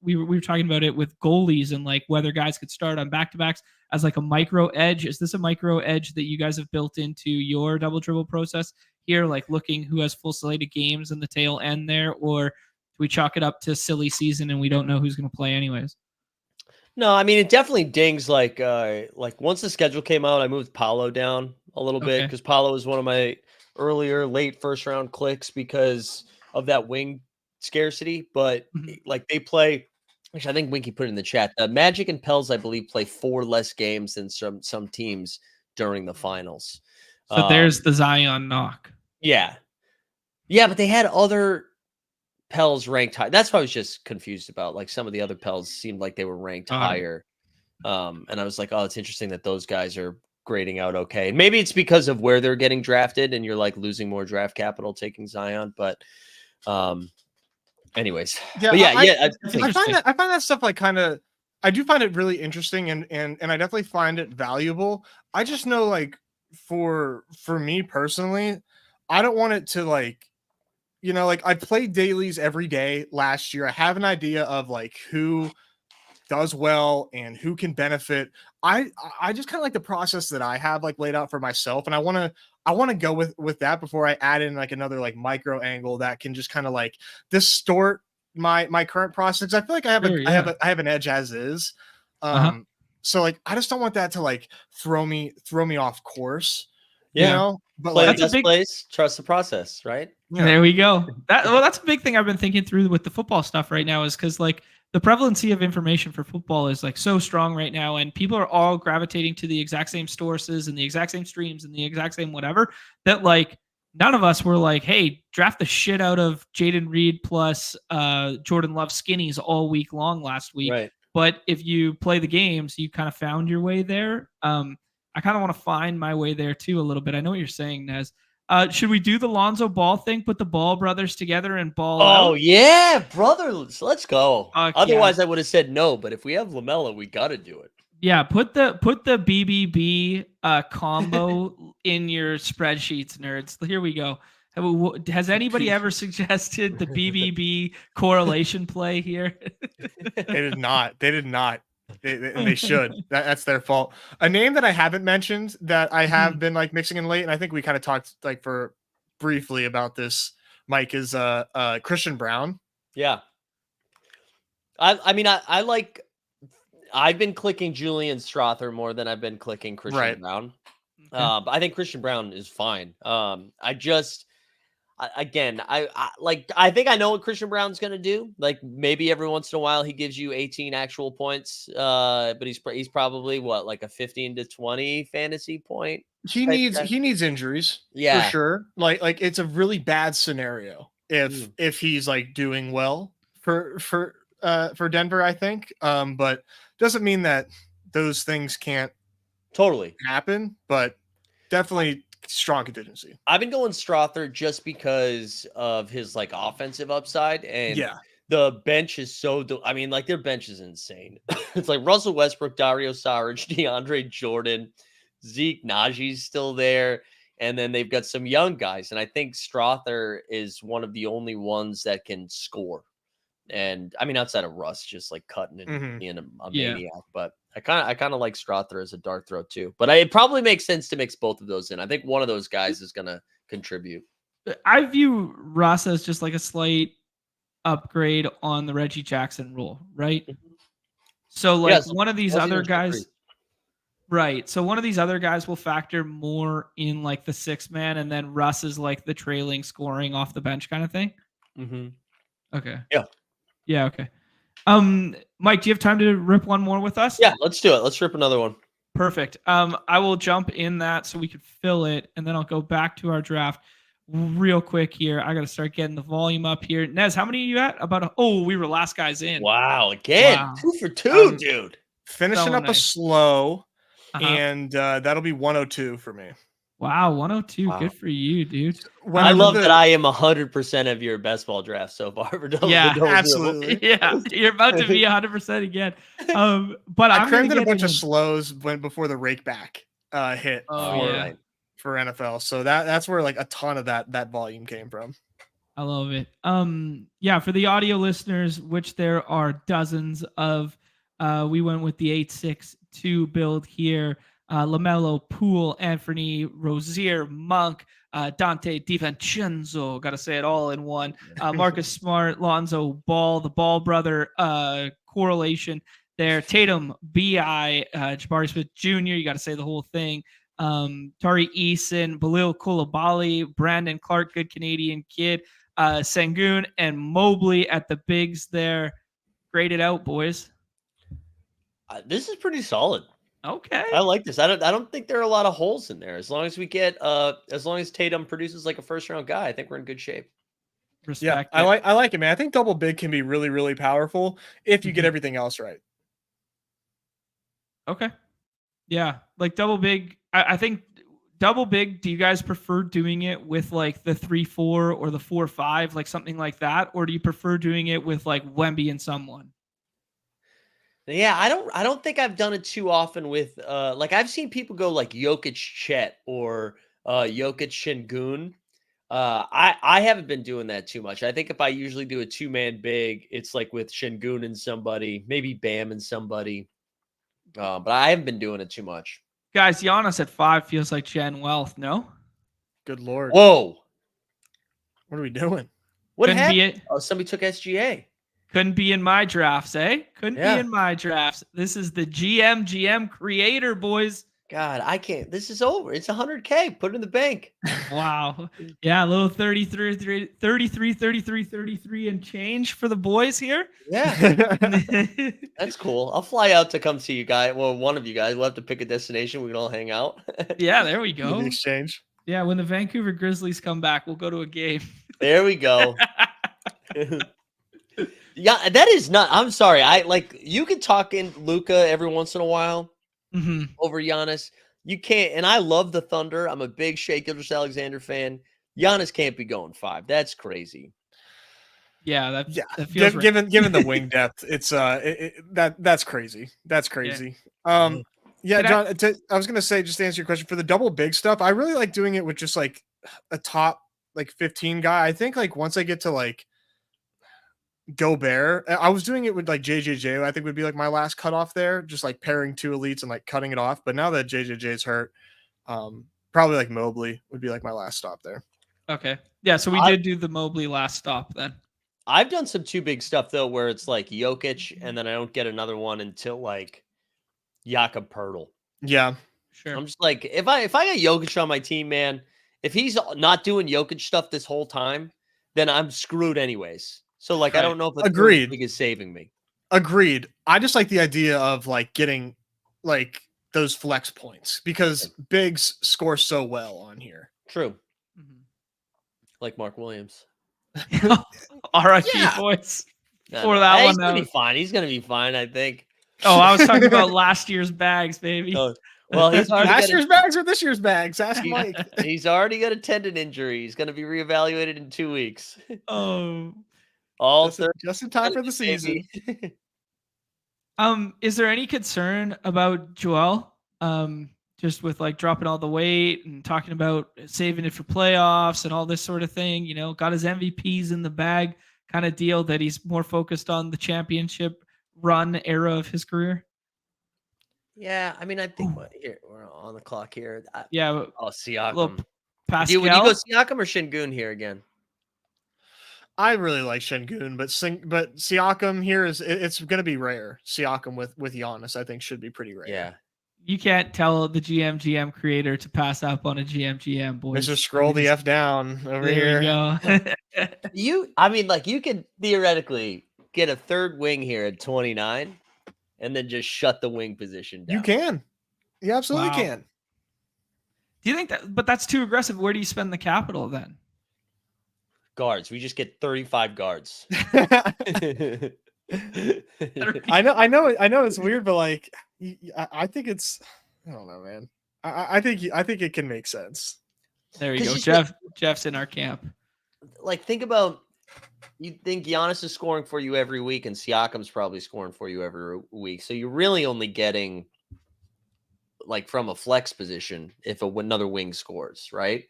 we were talking about it with goalies and like whether guys could start on back-to-backs as like a micro edge. Is this a micro edge that you guys have built into your double dribble process here, like looking who has full slate of games in the tail end there, or do we chalk it up to silly season and we don't know who's going to play anyways? No, I mean, it definitely dings like once the schedule came out, I moved Paolo down a little bit Okay. because Paolo was one of my earlier late first round clicks because of that wing scarcity. But Mhm. like they play, which I think Winky put in the chat. Magic and Pels, I believe, play 4 less games than some teams during the finals. So there's the Zion knock. Yeah, but they had other Pels ranked high. That's what I was just confused about. Like some of the other Pels seemed like they were ranked higher. And I was like, oh, it's interesting that those guys are grading out okay. And maybe it's because of where they're getting drafted and you're like losing more draft capital taking Zion. But anyways. Yeah, but I find that stuff like I do find it really interesting and I definitely find it valuable. I just know like for me personally, I don't want it to like, like I played dailies every day last year. I have an idea of like who does well and who can benefit. I just kind of like the process that I have like laid out for myself, and I want to go with that before I add in like another like micro angle that can just kind of like distort my current process. I feel like I have an edge as is. So like I just don't want that to like throw me off course. Yeah. But play like the best place, trust the process, right? Yeah. There we go. That's a big thing I've been thinking through with the football stuff right now, is because like the prevalency of information for football is like so strong right now, and people are all gravitating to the exact same sources and the exact same streams and the exact same whatever, that like none of us were like, hey, draft the shit out of Jaden Reed plus Jordan Love skinnies all week long last week. Right. But if you play the games, you kind of found your way there. I kind of want to find my way there too a little bit. I know what you're saying, Nez. Should we do the Lonzo Ball thing? Put the Ball brothers together and ball out? Oh yeah, brothers, let's go. Otherwise, yeah. I would have said no. But if we have LaMelo, we got to do it. Yeah, put the BBB combo in your spreadsheets, nerds. Here we go. Has anybody ever suggested the BBB correlation play here? They did not. They should. That's their fault. A name that I haven't mentioned that I have been like mixing in late, and I think we kind of talked like for briefly about this, Mike, is Christian Brown. Yeah. I mean, I like. I've been clicking Julian Strother more than I've been clicking Christian Brown. But I think Christian Brown is fine. I think I know what Christian Brown's going to do. Like maybe every once in a while he gives you 18 actual points. But he's probably what, like a 15 to 20 fantasy point. He needs injuries. Yeah, for sure. Like it's a really bad scenario if he's like doing well for Denver, I think. But doesn't mean that those things can't totally happen, but definitely strong contingency. I've been going Strother just because of his like offensive upside, and the bench is so. I mean, like their bench is insane. It's like Russell Westbrook, Dario Saric, DeAndre Jordan, Zeke Najee's still there, and then they've got some young guys. And I think Strother is one of the only ones that can score. And I mean, outside of Russ, just like cutting and being a maniac, but I kind of like Strother as a dart throw too. But it probably makes sense to mix both of those in. I think one of those guys is going to contribute. I view Russ as just like a slight upgrade on the Reggie Jackson rule, right? So like one of these other guys, right? So one of these other guys will factor more in like the 6-man, and then Russ is like the trailing scoring off the bench kind of thing. Okay. Yeah. Okay. Mike, do you have time to rip one more with us? Yeah, let's do it. Let's rip another one. Perfect. I will jump in that so we could fill it, and then I'll go back to our draft real quick here. I got to start getting the volume up here. Nez, how many are you at? We were last guys in. Wow. Again, 2 for 2, dude. Finishing up a slow, and that'll be 102 for me. Wow, 102. Wow. Good for you, dude. I love that I am 100% of your best ball draft so far. Absolutely. Yeah, you're about to be 100% again. But I crammed in a bunch of slows before the rake back hit for NFL. So that's where like a ton of that volume came from. I love it. Yeah, for the audio listeners, which there are dozens of, we went with the 8-6-2 build here. LaMelo, Poole, Anthony, Rozier, Monk, Dante DiVincenzo, got to say it all in one. Marcus Smart, Lonzo Ball, the Ball brother correlation there. Tatum, BI, Jabari Smith Jr., you got to say the whole thing. Tari Eason, Balil Koulibaly, Brandon Clark, good Canadian kid, Sengun and Mobley at the bigs there. Graded out, boys. This is pretty solid. Okay. I like this. I don't think there are a lot of holes in there. As long as we get as long as Tatum produces like a first round guy, I think we're in good shape. Respect. Yeah, I like it, man. I think double big can be really, really powerful if you get everything else right. Okay. Yeah, like double big. I think double big. Do you guys prefer doing it with like the 3-4 or the 4-5, like something like that, or do you prefer doing it with like Wemby and someone? Yeah, I don't think I've done it too often with like I've seen people go like Jokic Chet or Jokic Shingun. I haven't been doing that too much. I think if I usually do a 2-man big, it's like with Shingun and somebody, maybe Bam and somebody. But I haven't been doing it too much. Guys, Giannis at 5 feels like Jen Wealth, no? Good Lord. Whoa. What are we doing? What Couldn't happened? be it. Oh, somebody took SGA. Couldn't be in my drafts, eh? Couldn't Yeah. be in my drafts. This is the GM creator, boys. God, I can't. This is over. It's 100K. Put it in the bank. Wow. Yeah, a little 33 and change for the boys here. Yeah. That's cool. I'll fly out to come see you guys. Well, one of you guys. We'll have to pick a destination. We can all hang out. Yeah, there we go. The exchange. Yeah, when the Vancouver Grizzlies come back, we'll go to a game. There we go. Yeah, that is not. I'm sorry. I like you can talk in Luka every once in a while over Giannis. You can't. And I love the Thunder. I'm a big Shai Gilgeous-Alexander fan. Giannis can't be going 5. That's crazy. Yeah, that feels given the wing depth, it's that's crazy. That's crazy. Yeah, John. I was gonna say, just to answer your question, for the double big stuff, I really like doing it with just like a top like 15 guy. I think like once I get to like Gobert, I was doing it with like JJJ. I think would be like my last cutoff there, just like pairing 2 elites and like cutting it off. But now that JJJ's hurt, probably like Mobley would be like my last stop there. Okay. Yeah, so we did do the Mobley last stop then. I've done some 2 big stuff though, where it's like Jokic, and then I don't get another one until like Jakob Poeltl. Yeah, sure. I'm just like, if I got Jokic on my team, man, if he's not doing Jokic stuff this whole time, then I'm screwed anyways. So like, I don't know if the agreed league is saving me. Agreed. I just like the idea of like getting like those flex points because bigs score so well on here. True. Like Mark Williams. R.I.P. boys. For that one, one, he's gonna be fine. He's gonna be fine, I think. Oh, I was talking about last year's bags, baby. Oh, well, he's last year's bags or this year's bags. Ask Mike. He's already got a tendon injury. He's going to be reevaluated in 2 weeks. Oh, all just in time for the season. Is there any concern about Joel? Just with like dropping all the weight and talking about saving it for playoffs and all this sort of thing, you know, got his MVPs in the bag kind of deal that he's more focused on the championship run era of his career. Yeah, I mean, I think here we're on the clock here. Yeah. Oh, Siakam. Pascal. Would you go Siakam or Şengün here again? I really like Şengün, but Siakam here it's going to be rare. Siakam with Giannis, I think, should be pretty rare. Yeah. You can't tell the GM creator to pass up on a GM boys. Just scroll the F down over here. I mean, like you could theoretically get a third wing here at 29 and then just shut the wing position down. You can. You absolutely can. Do you think that, but that's too aggressive. Where do you spend the capital then? Guards. We just get 35 guards. I know it's weird, but like, I think it's, I don't know, man. I think it can make sense. There you go. Jeff's in our camp. Like, think about, you think Giannis is scoring for you every week and Siakam's probably scoring for you every week. So you're really only getting like from a flex position if another wing scores, right?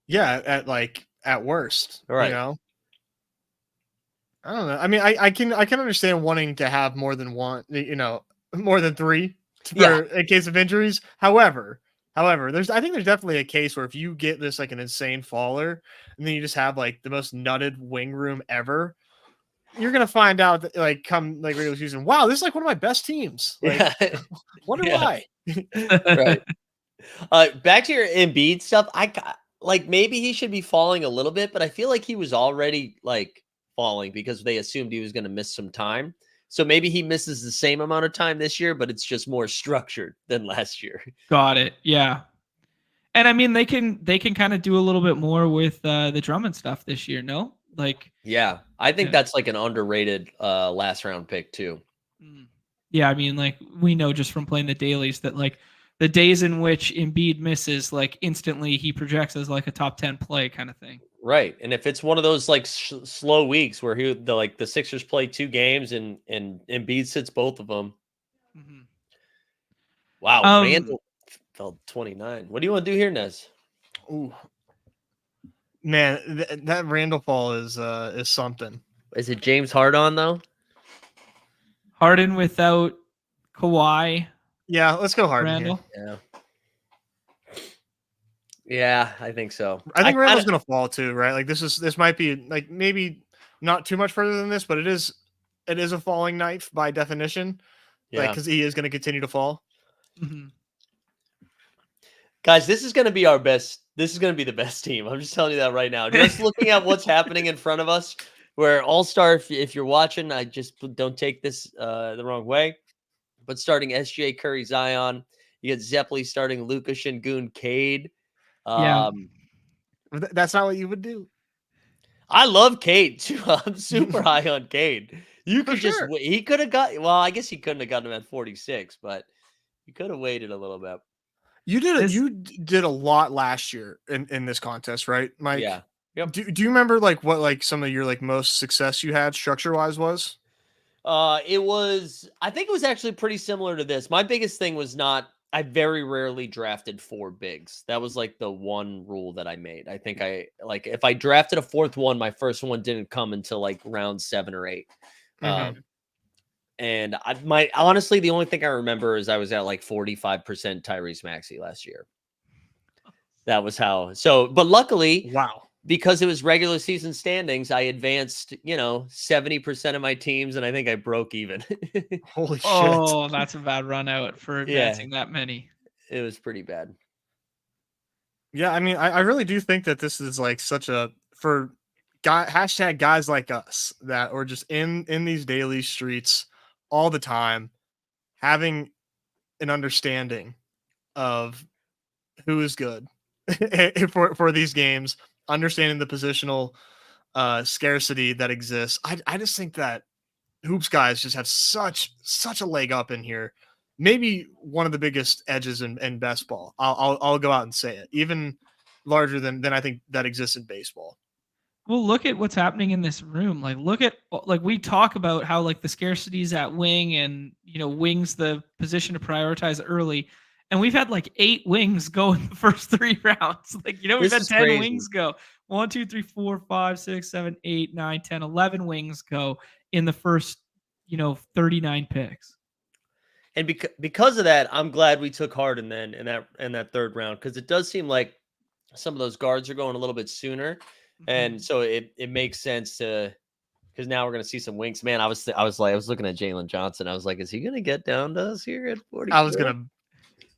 Yeah, at like at worst. Right. You know, I don't know. I mean, I can understand wanting to have more than one. You know, more than three Yeah. in case of injuries. However, I think there's definitely a case where if you get this like an insane faller, and then you just have like the most nutted wing room ever, you're gonna find out that like come like regular season, wow, this is like one of my best teams. Like, Yeah. wonder Yeah. why. Right. Back to your Embiid stuff. Like maybe he should be falling a little bit, but I feel like he was already like falling because they assumed he was going to miss some time. So maybe he misses the same amount of time this year, but it's just more structured than last year. Got it. Yeah. And I mean, they can kind of do a little bit more with the Drummond stuff this year. No, like, Yeah, I think yeah. that's like an underrated last round pick too. Yeah, I mean, like we know just from playing the dailies that like the days in which Embiid misses, like instantly he projects as like a top 10 play kind of thing. Right, and if it's one of those like slow weeks where the Sixers play 2 games and Embiid sits both of them. Mm-hmm. Wow, Randall fell 29. What do you want to do here, Nez? Ooh, man, that Randall fall is something. Is it James Harden though? Harden without Kawhi. Yeah, let's go Harden Randall. here. Yeah, I think so. I think Randall's gonna fall too, right? Like this might be like maybe not too much further than this, but it is a falling knife by definition. Yeah, like because he is gonna continue to fall. Mm-hmm. Guys, this is gonna be our best. This is gonna be the best team. I'm just telling you that right now. Just looking at what's happening in front of us, where All-Star, if you're watching, I just don't take this the wrong way. But starting SGA, Curry, Zion, you get Zeppeli starting Luka, Şengün, Cade. Yeah, that's not what you would do. I love Cade too. I'm super high on Cade. You could just he could have got. Well, I guess he couldn't have gotten him at 46, but you could have waited a little bit. You did a lot last year in this contest, right, Mike? Yeah. Yep. Do you remember like what like some of your like most success you had structure wise was? I think it was actually pretty similar to this. My biggest thing was I very rarely drafted 4 bigs. That was like the one rule that I made. I think if I drafted a 4th one, my first one didn't come until like round 7 or 8. Mm-hmm. And honestly, the only thing I remember is I was at like 45% Tyrese Maxey last year. That was how. So, but luckily, wow. Because it was regular season standings, I advanced, 70% of my teams, and I think I broke even. Holy shit. Oh, that's a bad run out for advancing that many. It was pretty bad. Yeah, I mean, I really do think that this is like such a hashtag guys like us that are just in these daily streets all the time, having an understanding of who is good for these games, understanding the positional scarcity that exists. I just think that hoops guys just have such a leg up in here. Maybe one of the biggest edges in best ball. I'll go out and say it, even larger than I think that exists in baseball. Well, look at what's happening in this room. Like we talk about how like the scarcity is at wing, and wings the position to prioritize early. And we've had like 8 wings go in the first 3 rounds. Like, we've had 10 wings go. 1, 2, 3, 4, 5, 6, 7, 8, 9, 10, 11 wings go in the first, 39 picks. And because of that, I'm glad we took Harden then in that 3rd round, because it does seem like some of those guards are going a little bit sooner. Mm-hmm. And so it makes sense because now we're going to see some wings. Man, I was looking at Jalen Johnson. I was like, is he going to get down to us here at 40? I was going to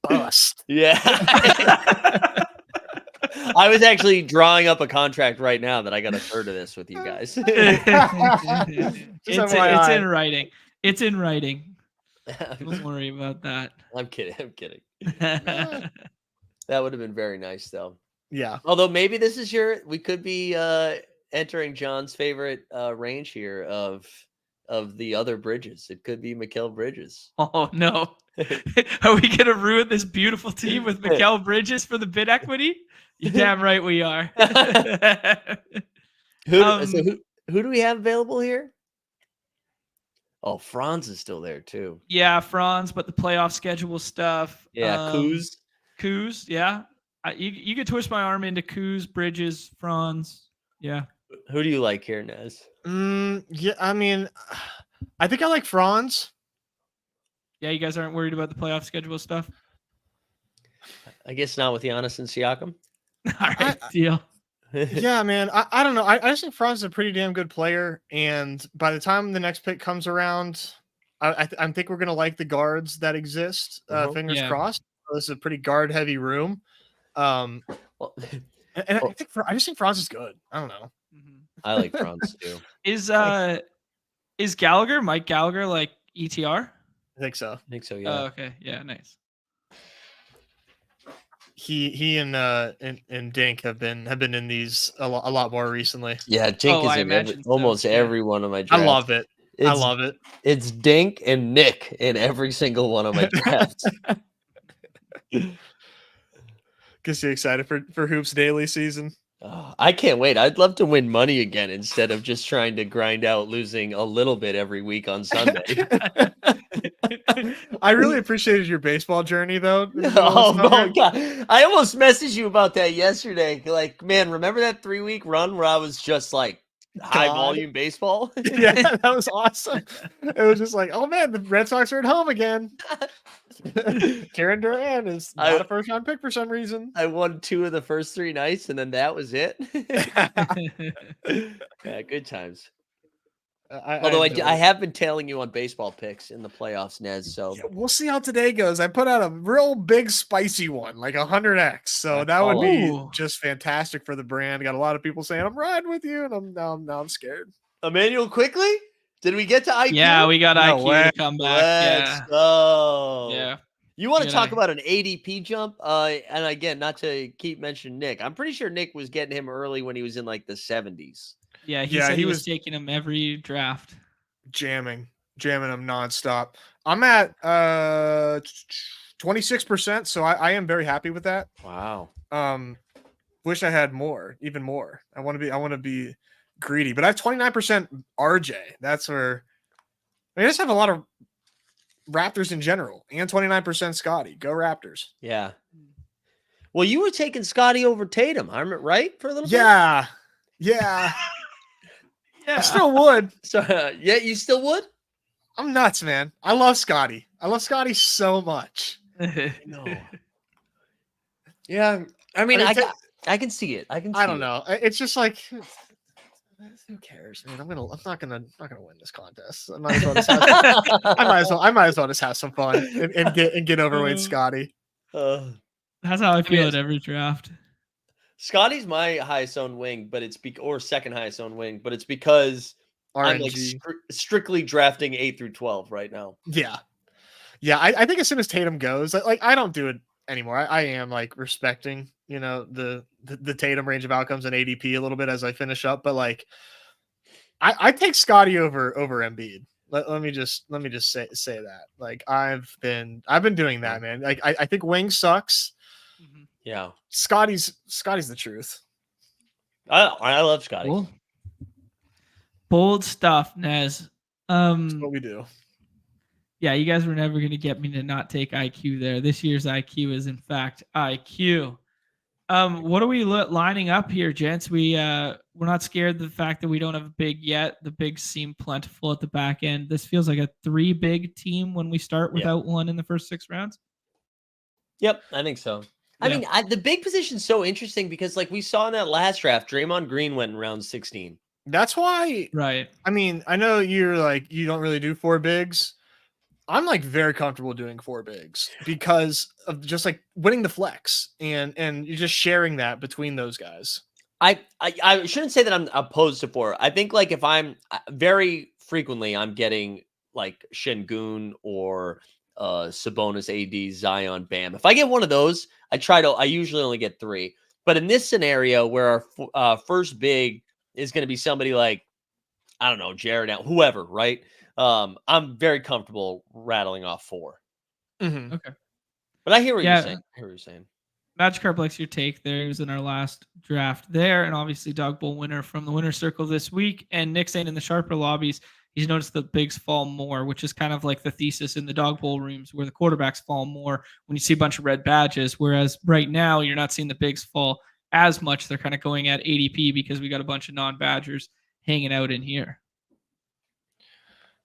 bust. Yeah. I was actually drawing up a contract right now that I got a third of this with you guys. It's in writing. It's in writing. Don't worry about that. I'm kidding. That would have been very nice, though. Yeah. Although maybe we could be entering John's favorite range here of the other Bridges. It could be Mikal Bridges. Oh no. Are we going to ruin this beautiful team with Mikal Bridges for the bid equity? You're damn right we are. Who do we have available here? Oh, Franz is still there too. Yeah, Franz, but the playoff schedule stuff. Yeah, Kuz, yeah. You could twist my arm into Kuz, Bridges, Franz. Yeah. Who do you like here, Nez? Yeah, I mean, I think I like Franz. Yeah, you guys aren't worried about the playoff schedule stuff? I guess not with Giannis and Siakam. All right, deal. Yeah, man. I don't know. I just think Franz is a pretty damn good player, and by the time the next pick comes around, I think we're gonna like the guards that exist. Fingers crossed. This is a pretty guard heavy room. Well, and I just think Franz is good. I don't know. I like Franz too. Is Gallagher, Mike Gallagher, like ETR? I think so. Yeah. Oh, okay. Yeah, nice. He and Dink have been in these a lot more recently. Yeah, Dink is in almost every one of my drafts. I love it. I love it. It's Dink and Nick in every single one of my drafts. Gets you excited for Hoops Daily season. Oh, I can't wait. I'd love to win money again instead of just trying to grind out losing a little bit every week on Sunday. I really appreciated your baseball journey, though. Oh, my God. I almost messaged you about that yesterday. Like, man, remember that 3-week run where I was just like high volume baseball? Yeah, that was awesome. It was just like, oh, man, the Red Sox are at home again. Karen Duran is not a first-round pick for some reason. I won 2 of the first 3 nights, and then that was it. Yeah, good times. Although I have been tailing you on baseball picks in the playoffs, Nez. So yeah, we'll see how today goes. I put out a real big spicy one, like 100x. So that would be just fantastic for the brand. I got a lot of people saying I'm riding with you, and I'm scared. Emmanuel quickly. Did we get to IQ? Yeah, we got IQ to come back. Let's go. Yeah. You want to talk about an ADP jump? And again, not to keep mentioning Nick. I'm pretty sure Nick was getting him early when he was in like the 70s. Yeah, he said he was taking him every draft. Jamming him nonstop. I'm at 26%, so I am very happy with that. Wow. Wish I had more, even more. I want to be greedy, but I have 29% RJ. That's where I just have a lot of Raptors in general, and 29% Scotty. Go Raptors. Yeah. Well, you were taking Scotty over Tatum, right? For a little bit? Yeah. Yeah. I still would. So, yeah, you still would? I'm nuts, man. I love Scotty. I love Scotty so much. No. Yeah. I mean, I can see it. I don't know. It's just like, who cares, man? I'm not gonna win this contest. I might as well just have some fun and get overweight Scotty. That's how I feel at every draft. Scotty's my highest owned wing, but or second highest owned wing, but it's because RNG. I'm like strictly drafting 8 through 12 right now. Yeah. I think as soon as Tatum goes, like I don't do it anymore. I am like respecting, the Tatum range of outcomes and ADP a little bit as I finish up, but like I take Scotty over Embiid. Let me just say that. Like I've been doing that, man. Like I think wing sucks. Yeah. Scotty's the truth. I love Scotty. Cool. Bold stuff, Nez. That's what we do. Yeah, you guys were never going to get me to not take IQ there. This year's IQ is in fact IQ. What are we lining up here, gents? We're not scared of the fact that we don't have a big yet. The bigs seem plentiful at the back end. This feels like a 3 big team when we start without one in the first 6 rounds. Yep, I think so. I mean, the big position's so interesting because, like we saw in that last draft, Draymond Green went in round 16. That's why, right? I mean, I know you're like you don't really do 4 bigs. I'm like very comfortable doing 4 bigs because of just like winning the flex and you're just sharing that between those guys. I shouldn't say that I'm opposed to 4. I think like if I'm very frequently I'm getting like Şengün or Sabonis, AD, Zion, Bam. If I get one of those, I usually only get 3. But in this scenario where our first big is going to be somebody like, I don't know, Jared Allen, whoever, right? I'm very comfortable rattling off 4. Mm-hmm. Okay. But I hear what you're saying. Magikarp likes your take there. He was in our last draft there. And obviously Dog Bowl winner from the winner circle this week. And Nick saying in the sharper lobbies, he's noticed the bigs fall more, which is kind of like the thesis in the Dog Bowl rooms where the quarterbacks fall more when you see a bunch of red badges. Whereas right now you're not seeing the bigs fall as much. They're kind of going at ADP because we got a bunch of non-Badgers hanging out in here.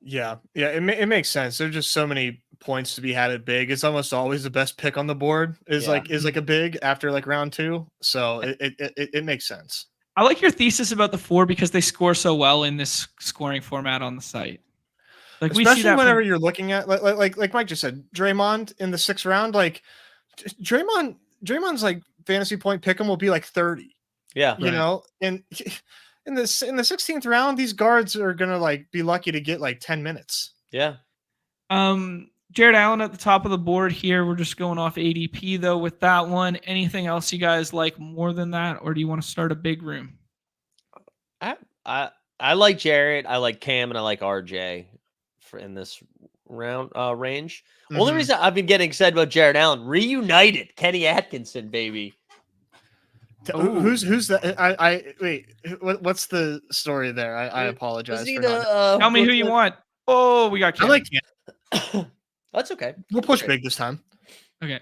Yeah, it makes sense. There's just so many points to be had at big. It's almost always the best pick on the board is like a big after like round 2. So it makes sense. I like your thesis about the 4 because they score so well in this scoring format on the site. Like especially we see that whenever you're looking at like Mike just said, Draymond in the 6th round, like Draymond's like fantasy point pick him will be like 30. Yeah, you know, and in the 16th round, these guards are gonna like be lucky to get like 10 minutes. Yeah. Jared Allen at the top of the board here. We're just going off ADP though with that one. Anything else you guys like more than that, or do you want to start a big room? I like Jared. I like Cam, and I like RJ in this round range. Mm-hmm. Only reason I've been getting excited about Jared Allen reunited Kenny Atkinson, baby. Who's that? I wait. What's the story there? I apologize. Tell me who you want. Oh, we got Cam. I like Cam. That's okay. We'll push big this time. Okay.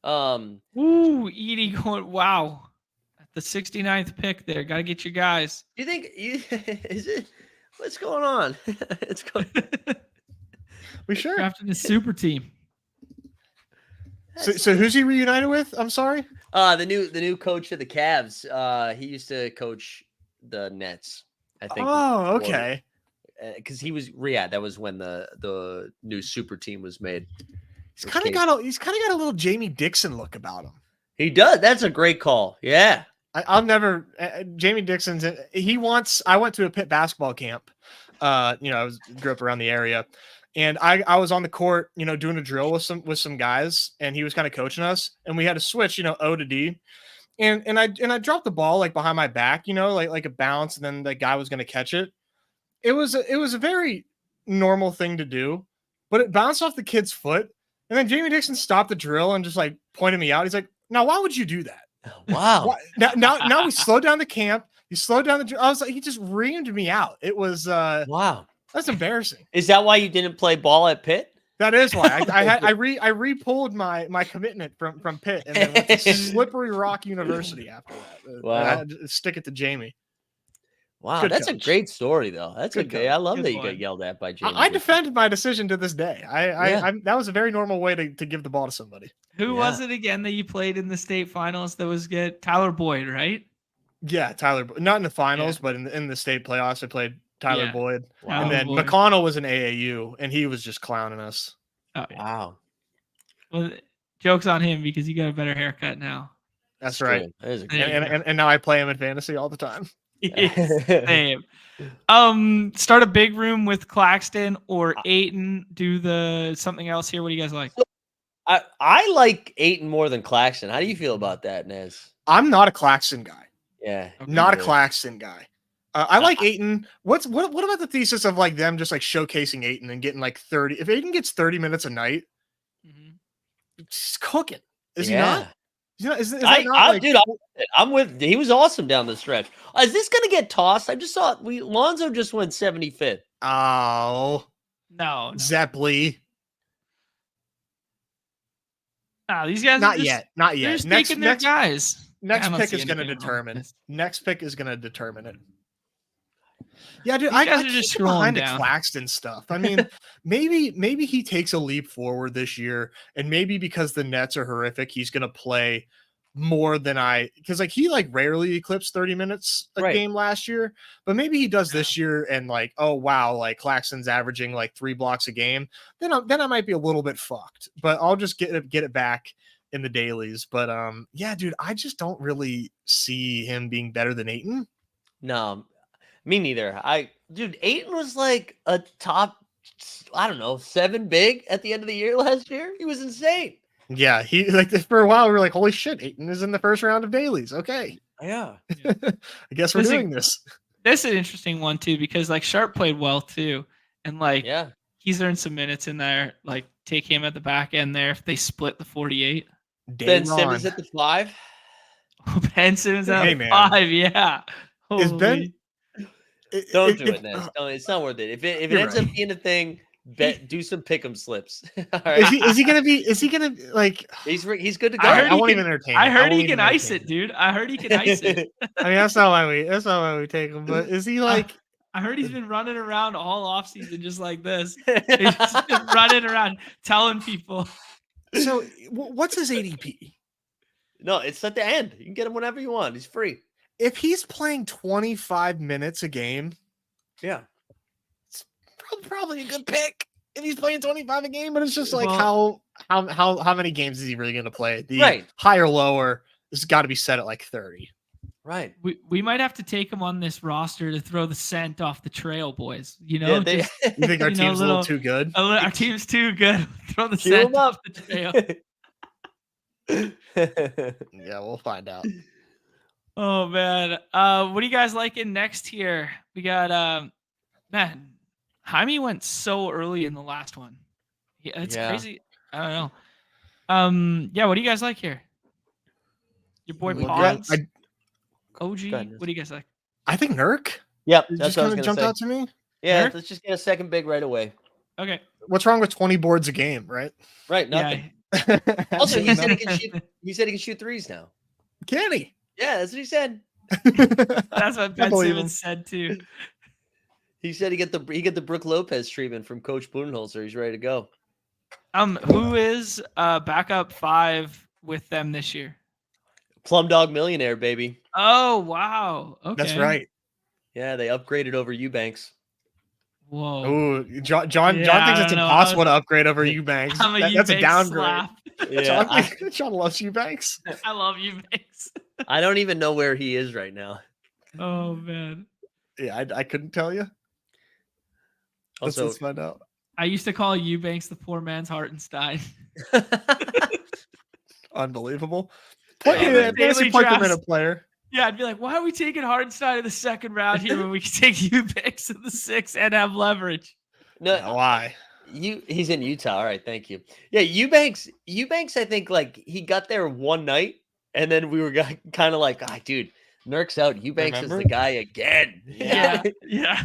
Ooh, Edie going. Wow. At the 69th pick there. Got to get your guys. Do you think is it? What's going on? It's going. We sure drafted a super team. So who's he reunited with? I'm sorry. The new coach of the Cavs. He used to coach the Nets, I think. Oh, okay. Because he was that was when the new super team was made. He's kind of got a little Jamie Dixon look about him. He does. That's a great call. Yeah. I'll never Jamie Dixon's. I went to a Pitt basketball camp. I grew up around the area, and I was on the court, doing a drill with some guys, and he was kind of coaching us, and we had to switch, O to D, and I dropped the ball like behind my back, like a bounce, and then the guy was going to catch it. It was a very normal thing to do, but it bounced off the kid's foot, and then Jamie Dixon stopped the drill and just like pointed me out. He's like, "Now, why would you do that?" Wow. Now we slowed down the camp. You slowed down the. I was like, he just reamed me out. It was wow. That's embarrassing. Is that why you didn't play ball at Pitt? That is why I re-pulled my commitment from Pitt and then went to Slippery Rock University after that. Wow. I had to stick it to Jamie. Wow, Good that's coach. a great story though. That's Good okay. I love Good that you one. got yelled at by Jamie. I defended my decision to this day. That was a very normal way to give the ball to somebody. Who was it again that you played in the state finals that was good? Tyler Boyd, right? Yeah, Tyler. Not in the finals, but in the state playoffs, I played Tyler Boyd. Wow. And then McConnell was in AAU, and he was just clowning us. Oh, yeah. Wow. Well, joke's on him because you got a better haircut now. That's right. That is And now I play him in fantasy all the time. Same. Start a big room with Claxton or Ayton. Do something else here. What do you guys like? I like Ayton more than Claxton. How do you feel about that, Nez? I'm not a Claxton guy. Yeah. Not a Claxton guy. I like Ayton. What about the thesis of like them just like showcasing Ayton and getting like 30? If Ayton gets 30 minutes a night, he's cooking. Is he not? Is that not like, dude, I'm with. He was awesome down the stretch. Is this gonna get tossed? I just saw Lonzo just went 75th. Oh no. Zeppeli. No, these guys not yet. Not yet. Next guys. Next pick is going to determine. Next pick is going to determine it. Yeah, dude, I just behind the Claxton stuff. I mean, maybe he takes a leap forward this year, and maybe because the Nets are horrific, he's going to play more than because like he like rarely eclipsed 30 minutes a game last year, but maybe he does this year, and like, oh wow, like Claxton's averaging like 3 blocks a game. Then I might be a little bit fucked, but I'll just get it back in the dailies. But yeah, dude, I just don't really see him being better than Ayton. No, me neither. Ayton was like a top, I don't know, 7 big at the end of the year last year. He was insane. Yeah, he like for a while we were like, holy shit, Ayton is in the first round of dailies. Okay. Yeah. I guess we're doing this. This is an interesting one too, because like Sharp played well too. And like he's earned some minutes in there. Like take him at the back end there if they split the 48. Ben Simmons at the 5. Ben Simmons at the 5, yeah. Is Ben Don't do it, Nez. It's not worth it. If it ends up being a thing, do some pick'em slips. All Is right. he gonna be? Is he gonna like? He's good to go. I heard I he won't can- even entertain. I it. heard won't he even can ice entertain it, dude. I heard he can ice it. I mean, that's not why we take him. But is he like? I heard he's been running around all offseason just like this. He's just been running around telling people. So what's his ADP? No, it's at the end. You can get him whenever you want. He's free. If he's playing 25 minutes a game, Yeah. it's probably a good pick. If he's playing 25 a game, but it's just like Well- how many games is he really going to play? The Right. higher or lower has got to be set at like 30. Right. We might have to take him on this roster to throw the scent off the trail, boys. You know, Yeah, just, You think our You know, team's a little too good? our team's too good. Throw the Cue scent him off up. the trail. Yeah, we'll find out. Oh man, what do you guys liking next here? We got man, Jaime went so early in the last one. Yeah, it's Yeah. crazy. I don't know. Yeah, what do you guys like here? Your boy We Pods, I OG. Go ahead. What do you guys like? think Nurk Yep. it That's just what I was kind of going jumped to say. out to me. Yeah. Nerf? Let's just get a second big right away. Okay. What's wrong with 20 boards a game, right? Right. Nothing. Yeah. Also, he said he can Nothing. shoot. He said he can shoot threes now. Can he? Yeah, that's what he said. That's what Ben believe him. Simmons said too. He said he get the Brooke Lopez treatment from Coach Budenholzer. He's ready to go. Who is backup 5 with them this year? Plum Dog Millionaire, baby. Oh wow. Okay. That's right. Yeah, they upgraded over Eubanks. Whoa. Oh, John Yeah, thinks I it's don't know. impossible to upgrade over Eubanks. I'm a That's a Eubanks downgrade. slap. Yeah, John loves Eubanks. I love Eubanks. I don't even know where he is right now. Oh man. Yeah, I couldn't tell you. Also, Let's find out. I used to call Eubanks the poor man's Hartenstein. Unbelievable. Yeah, Fantasy daily point per drafts. minute player. Yeah, I'd be like, why are we taking Hartenstein in the second round here when we can take Eubanks in the 6th and have leverage? no, Yeah, why? he's in Utah. All right, thank you. Yeah, Eubanks, I think like he got there one night, and then we were kind of like, ah, dude, Nurk's out. Eubanks Remember? is the guy again. Yeah. Yeah.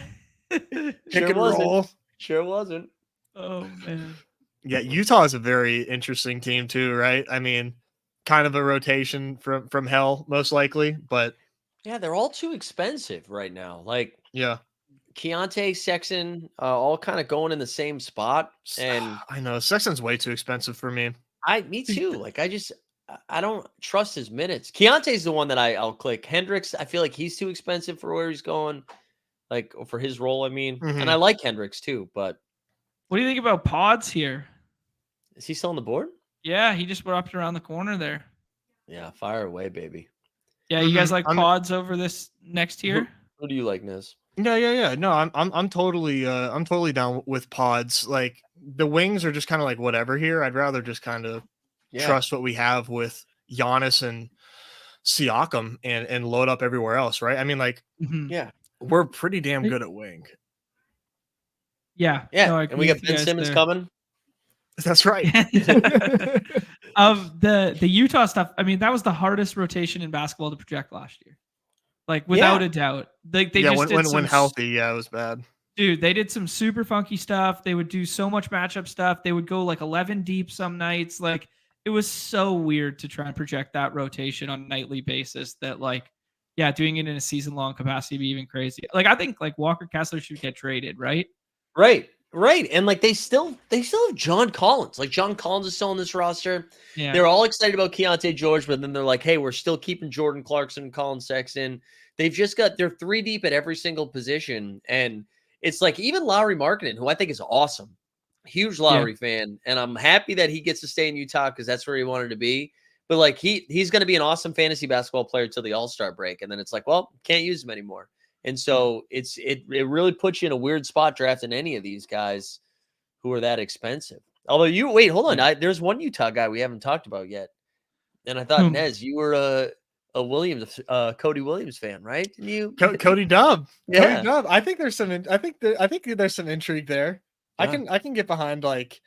Pick Sure and wasn't. roll. Sure wasn't. Oh man. Yeah, Utah is a very interesting team too, right? I mean, kind of a rotation from hell, most likely, but Yeah, they're all too expensive right now. Like yeah. Keontae, Sexton, all kind of going in the same spot. And I know Sexton's way too expensive for me. me too. Like I don't trust his minutes. Keontae's the one that I'll click. Hendricks, I feel like he's too expensive for where he's going. Like for his role, I mean. Mhm. And I like Hendricks too, but What do you think about Pods here? is he still on the board? Yeah, he just wrapped around the corner there. Yeah, fire away, baby. Yeah, you guys Mhm. like Pods over this next tier? Who do you like, Nez? Yeah. No, I'm totally down with Pods. Like the wings are just kind of like whatever here. I'd rather just kind of Yeah. trust what we have with Giannis and Siakam and load up everywhere else, right? I mean, like Mhm. Yeah. we're pretty damn good at wing. Yeah. Yeah. no, I And we agree got with you Ben guys Simmons there. coming. That's right. The Utah stuff, I mean, that was the hardest rotation in basketball to project last year. Like without a doubt. They yeah, just did when healthy, yeah, it was bad. Dude, they did some super funky stuff. They would do so much matchup stuff. They would go like 11 deep some nights. Like it was so weird to try and project that rotation on a nightly basis that like, yeah, doing it in a season long capacity would be even crazy. Like I think like Walker Kessler should get traded, right? Right. And like they still have John Collins. Like John Collins is still on this roster. Yeah. They're all excited about Keontae George, but then they're like, hey, we're still keeping Jordan Clarkson, Colin Sexton. They're 3 deep at every single position. And it's like even Lowry Markkinen, who I think is awesome. Huge Lowry fan. And I'm happy that he gets to stay in Utah because that's where he wanted to be. But like he's going to be an awesome fantasy basketball player till the All-Star break. And then it's like, well, can't use him anymore. And so it really puts you in a weird spot drafting any of these guys who are that expensive. Although hold on. There's one Utah guy we haven't talked about yet. And I thought, Nez, you were a Williams, Cody Williams fan, right? Didn't you? Cody Dub. Yeah. Cody Dub. I think there's some there's some intrigue there. Yeah. I can get behind like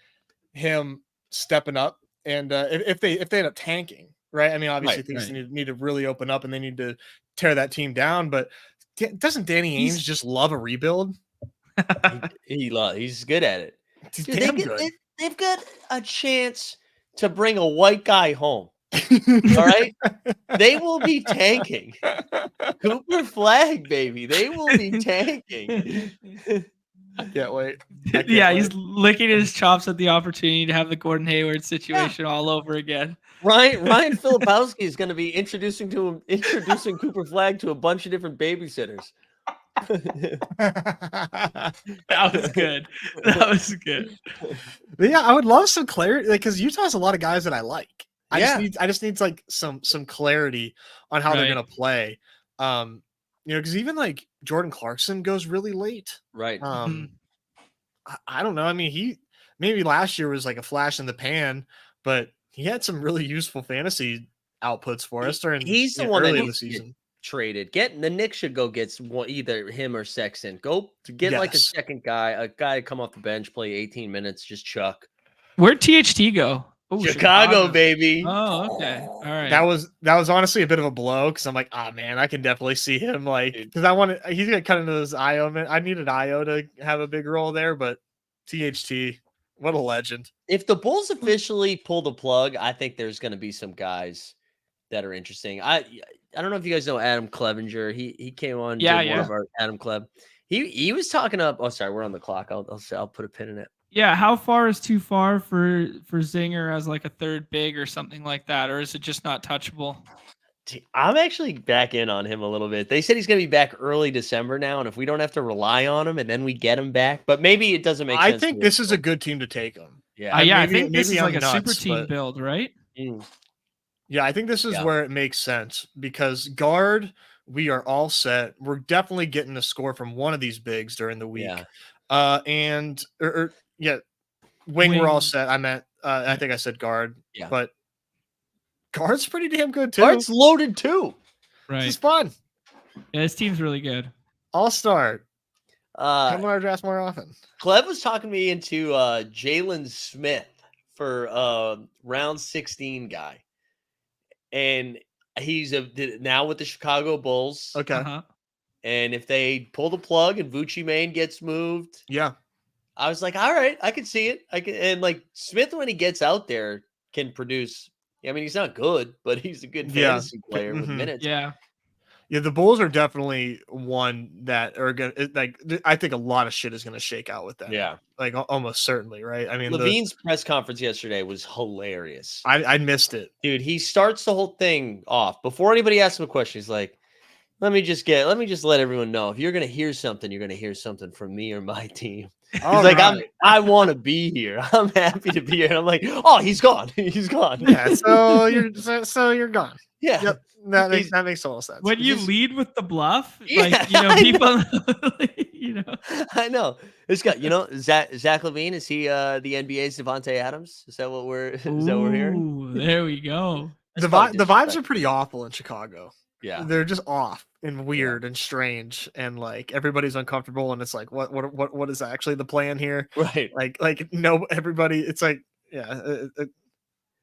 him stepping up and if they end up tanking, right? I mean, obviously things need to really open up and they need to tear that team down, but doesn't Danny Ainge just love a rebuild? He's good at it. He's Dude, damn good. they've got a chance to bring a white guy home. All right? They will be tanking. Cooper Flag, baby. They will be tanking. I can't wait. Yeah, he's licking his chops at the opportunity to have the Gordon Hayward situation all over again. Ryan Filipowski is going to be introducing Cooper Flag to a bunch of different babysitters. That was good. That was good. But yeah, I would love some clarity, because Utah has a lot of guys that I like. I Yeah. just need like some clarity on how they're Right. gonna play. Because even like Jordan Clarkson goes really late. Right. I don't know. I mean, he maybe last year was like a flash in the pan, but he had some really useful fantasy outputs for us during He's the one that early in the needs to get season. traded. The Knicks should go get either him or Sexton. Go to get like a Yes. second guy, a guy to come off the bench, play 18 minutes, just chuck. Where'd THT go? Oh, Chicago, baby. Oh, okay. All right. That was honestly a bit of a blow, because I'm like, oh man, I can definitely see him, like, Dude. because he's gonna cut into this IO. I needed IO to have a big role there, but THT, what a legend. If the Bulls officially pull the plug, I think there's going to be some guys that are interesting. I don't know if you guys know Adam Clevenger. He came on one of our Adam Cleb. He was talking up. Oh, sorry, we're on the clock. I'll put a pin in it. Yeah, how far is too far for Zinger as like a third big or something like that, or is it just not touchable? I'm actually back in on him a little bit. They said he's going to be back early December now, and if we don't have to rely on him, and then we get him back, but maybe it doesn't make sense. I think this is a good team to take him. Yeah, I think this is like a super team build, right? Yeah, I think this is where it makes sense, because guard, we are all set. We're definitely getting a score from one of these bigs during the week. Yeah. Wing, we're all set. I meant, I think I said guard. Yeah. But guard's pretty damn good too. Guard's loaded too. Right. This is fun. Yeah, this team's really good. All-star. Come on our drafts more often. Cleb was talking me into Jalen Smith for round 16 guy. And he's now with the Chicago Bulls. Okay. And if they pull the plug and Vucci Main gets moved, I was like, all right, I can see it. And like Smith, when he gets out there, can produce. I mean, he's not good, but he's a good fantasy player with minutes. Yeah. Yeah, the Bulls are definitely one that are gonna I think a lot of shit is gonna shake out with them. Yeah, like almost certainly, right? I mean, Levine's press conference yesterday was hilarious. I missed it, dude. He starts the whole thing off before anybody asks him a question. He's like, "Let me just let everyone know, if you're gonna hear something, you're gonna hear something from me or my team." He's like, I want to be here. I'm happy to be here. And I'm like, oh, he's gone. He's gone. Yeah, so you're gone. Yeah. Yep. That makes total sense. When you lead with the bluff, yeah, like, people, I know. This guy, Zach Levine, is he the NBA's Devontae Adams? Is that what we're hearing? There we go. The vibes are pretty awful in Chicago. Yeah. They're just off and weird and strange, and like everybody's uncomfortable, and it's like what is actually the plan here? Right. Like no, everybody, it's like, yeah,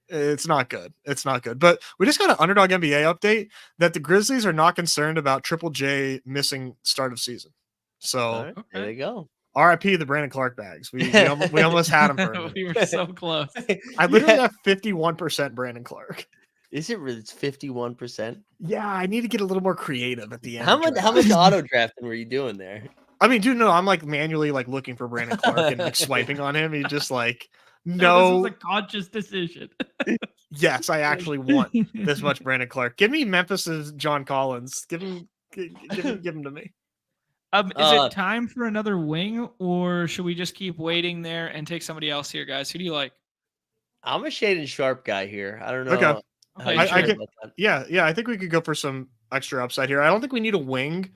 it's not good. It's not good. But we just got an Underdog NBA update that the Grizzlies are not concerned about Triple J missing start of season. So there you go. RIP the Brandon Clark bags. We almost had him for a minute. We were so close. I literally have 51% Brandon Clark. Is it really? It's 51%. Yeah, I need to get a little more creative at the end. How much auto drafting were you doing there? I mean, dude, no, I'm like manually like looking for Brandon Clark and like swiping on him. He just like, This no, was a conscious decision. Yes, I actually want this much Brandon Clark. Give me Memphis's John Collins. Give him to me. Is it time for another wing, or should we just keep waiting there and take somebody else here, guys? Who do you like? I'm a Shaden Sharp guy here. I don't know. Okay. Okay, I think we could go for some extra upside here. I don't think we need a wing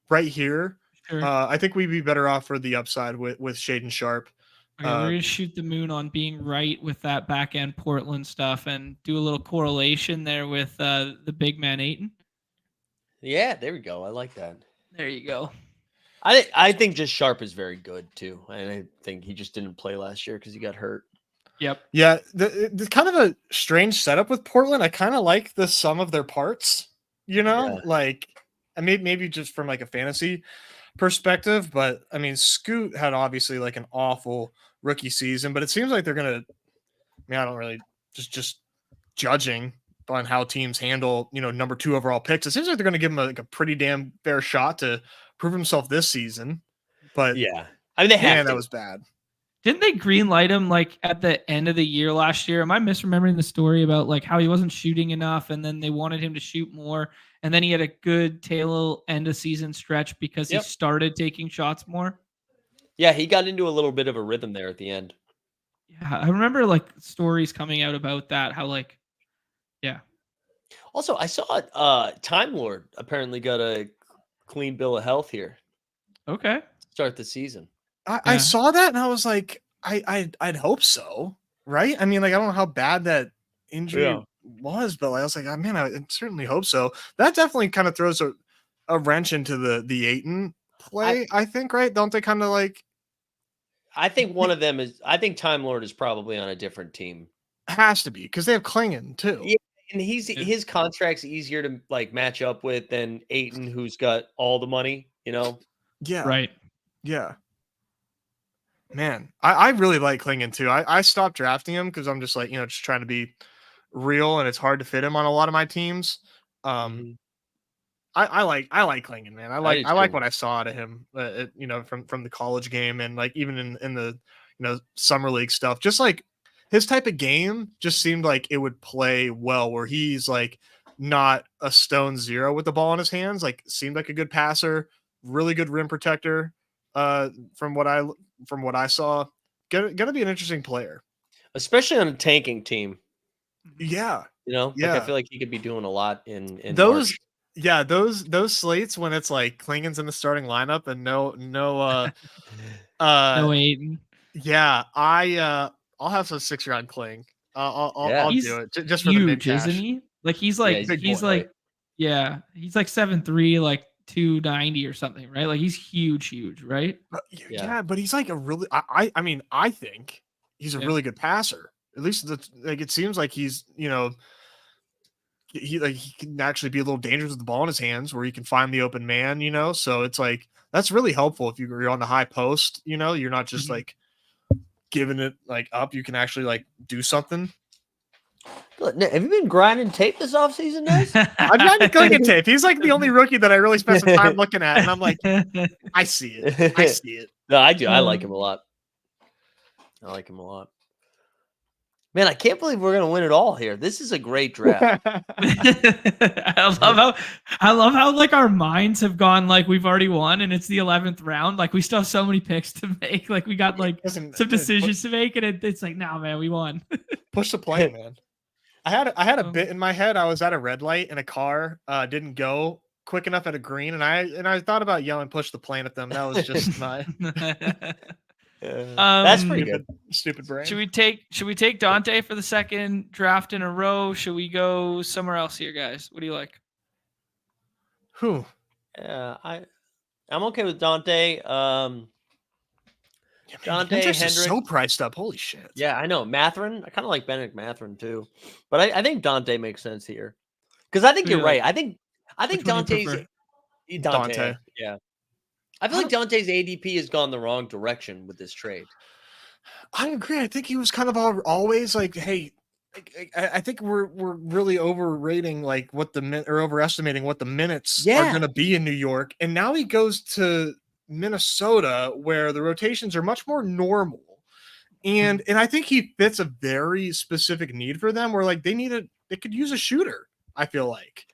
right here. Sure. I think we'd be better off for the upside with Shaden Sharp. Okay, we're gonna shoot the moon on being right with that back end Portland stuff and do a little correlation there with the big man Ayton. Yeah, there we go. I like that. There you go. I think just Sharp is very good too, and I think he just didn't play last year because he got hurt. Yep. Yeah, the kind of a strange setup with Portland. I kind of like the sum of their parts. Like, I maybe just from like a fantasy perspective, but I mean, Scoot had obviously like an awful rookie season, but it seems like they're gonna. I mean, I don't really just judging on how teams handle, number 2 overall picks. It seems like they're going to give him a pretty damn fair shot to prove himself this season. But yeah, I mean, they have man, to. that was bad. Didn't they green light him like at the end of the year last year? Am I misremembering the story about like how he wasn't shooting enough and then they wanted him to shoot more and then he had a good tail end of season stretch because he started taking shots more? Yeah, he got into a little bit of a rhythm there at the end. Yeah, I remember like stories coming out about that, how like, yeah. Also, I saw Time Lord apparently got a clean bill of health here. Okay. Start the season. I saw that and I was like, I'd hope so, right? I mean, like I don't know how bad that injury was, but I was like, oh, man, I certainly hope so. That definitely kind of throws a wrench into the Ayton play. I think, right? Don't they kind of like? I think one of them is. I think Time Lord is probably on a different team. Has to be because they have Klingon too. Yeah, and his contract's easier to like match up with than Ayton, who's got all the money. Yeah. Right. Yeah. Man, I really like Klingon too. I stopped drafting him because I'm just like, just trying to be real, and it's hard to fit him on a lot of my teams. I like Klingon, man. I like what I saw out of him, from the college game and like even in the summer league stuff. Just like his type of game just seemed like it would play well, where he's like not a stone zero with the ball in his hands. Like seemed like a good passer, really good rim protector. From what I saw, gonna be an interesting player, especially on a tanking team. Yeah, like I feel like he could be doing a lot in those. March. Yeah, those slates when it's like Klingon's in the starting lineup and no no Ayton. Yeah, I'll have some 6-round Kling. I'll do it just for the mid huge, cash. isn't he? Like he's like he's boy, like right? yeah, he's like 7'3", like 290 or something, right? Like he's huge, right? Yeah, but he's like a really. I mean, I think he's a really good passer. At least it seems like he's he can actually be a little dangerous with the ball in his hands, where he can find the open man. So it's like that's really helpful if you're on the high post. You're not just like giving it like up. You can actually like do something. Have you been grinding tape this offseason, guys? I'm grinding Klingon tape. He's like the only rookie that I really spent some time looking at, and I'm like, I see it. No, I do. I like him a lot. Man, I can't believe we're gonna win it all here. This is a great draft. I love how like our minds have gone like we've already won and it's the 11th round. Like we still have so many picks to make. Like we got like some decisions to make, and it's like, nah, man, we won. Push the play, man. I had a bit in my head. I was at a red light and a car didn't go quick enough at a green, and I thought about yelling "push the plane" at them. That was just my. That's pretty good. Stupid brain. Should we take Dante for the second draft in a row? Should we go somewhere else here, guys? What do you like? Who? I'm okay with Dante. Dante Hendricks Hendrick is so priced up. Holy shit. Yeah, I know. Matherin. I kind of like Benedict Matherin too, but I think Dante makes sense here because I think you're right. I think Dante's Dante. Yeah. I feel like Dante's ADP has gone the wrong direction with this trade. I agree. I think he was kind of always like, hey, I think we're really overrating like overestimating what the minutes are going to be in New York. And now he goes to Minnesota where the rotations are much more normal. And I think he fits a very specific need for them where like they could use a shooter, I feel like.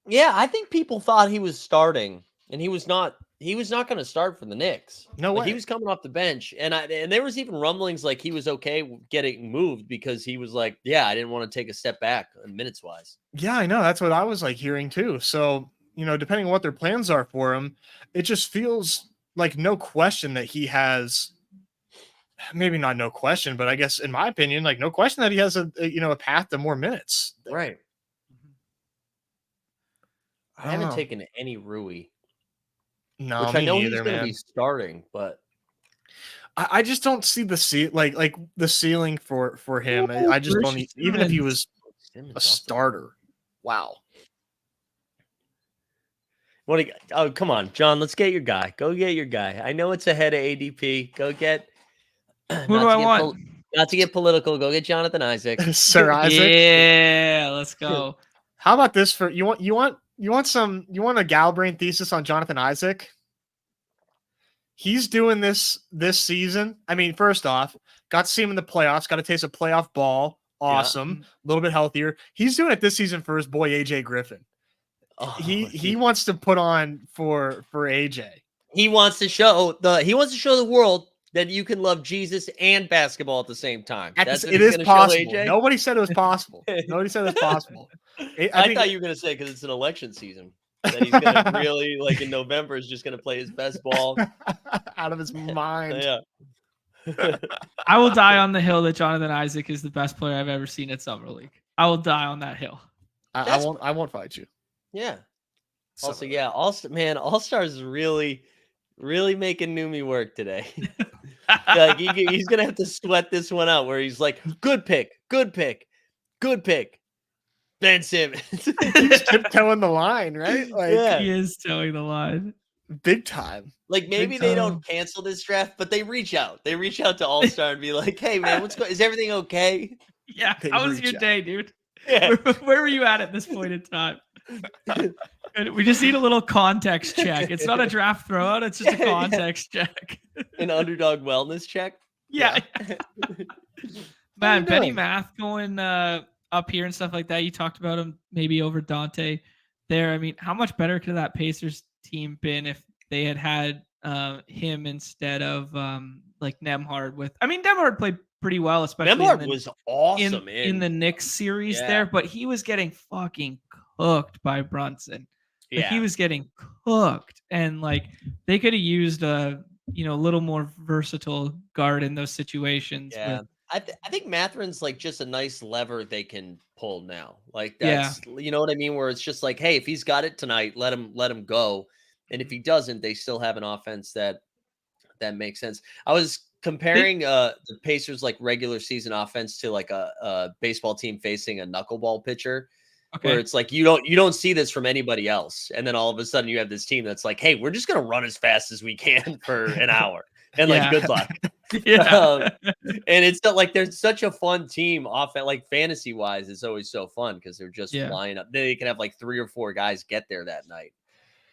Yeah, I think people thought he was starting and he was not going to start for the Knicks. No way. He was coming off the bench, and there was even rumblings like he was okay getting moved because he was like, yeah, I didn't want to take a step back minutes wise. Yeah, I know. That's what I was like hearing too. So, depending on what their plans are for him, it just feels like no question that he has, maybe not no question, but I guess in my opinion, like no question that he has a path to more minutes. Right. I haven't taken any Rui. No, which I know he's going to be starting, but I just don't see the ceiling for him. I just don't even if he was a starter. Wow. Oh, come on, John. Let's get your guy. Go get your guy. I know it's ahead of ADP. Go get. Who do I want? Not to get political. Go get Jonathan Isaac. Sir Isaac. Yeah, let's go. How about this for you want a Galbrain thesis on Jonathan Isaac? He's doing this season. I mean, first off, got to see him in the playoffs, got to taste a playoff ball. Awesome. A little bit healthier. He's doing it this season for his boy AJ Griffin. He wants to put on for AJ. He wants to show the world that you can love Jesus and basketball at the same time. It is possible. Nobody said it was possible. Nobody said it was possible. I thought you were going to say because it's an election season that he's going to really, like in November, is just going to play his best ball out of his mind. Yeah. I will die on the hill that Jonathan Isaac is the best player I've ever seen at Summer League. I will die on that hill. I won't fight you. Yeah. Also, yeah, All-Stars is really making Numi work today. Like he's gonna have to sweat this one out where he's like, good pick. Ben Simmons. He's tiptoeing the line, right? Like, yeah, he is towing the line. Big time. Like maybe they don't cancel this draft, but they reach out. They reach out to All-Star and be like, hey man, is everything okay? Yeah. How was your day, dude? Yeah. Where were you at this point in time? We just need a little context check. It's not a draft throwout. It's just a context check. An underdog wellness check. Yeah. Man, Benny Math going up here and stuff like that. You talked about him maybe over Dante there. I mean, how much better could that Pacers team been if they had him instead of like Nembhard Nembhard played pretty well, especially Nembhard was awesome in the Knicks series there, but he was getting fucking cooked by Brunson. Like, he was getting cooked, and like they could have used a little more versatile guard in those situations. Yeah. I think Matherin's like just a nice lever they can pull now. Like that's you know what I mean? Where it's just like, hey, if he's got it tonight, let him go. And if he doesn't, they still have an offense that makes sense. I was comparing the Pacers like regular season offense to like a baseball team facing a knuckleball pitcher. Okay. Where it's like you don't see this from anybody else, and then all of a sudden you have this team that's like, hey, we're just gonna run as fast as we can for an hour, and like good luck. And it's not like they're such a fun team off at like fantasy wise. It's always so fun because they're just flying up. They can have like 3 or 4 guys get there that night.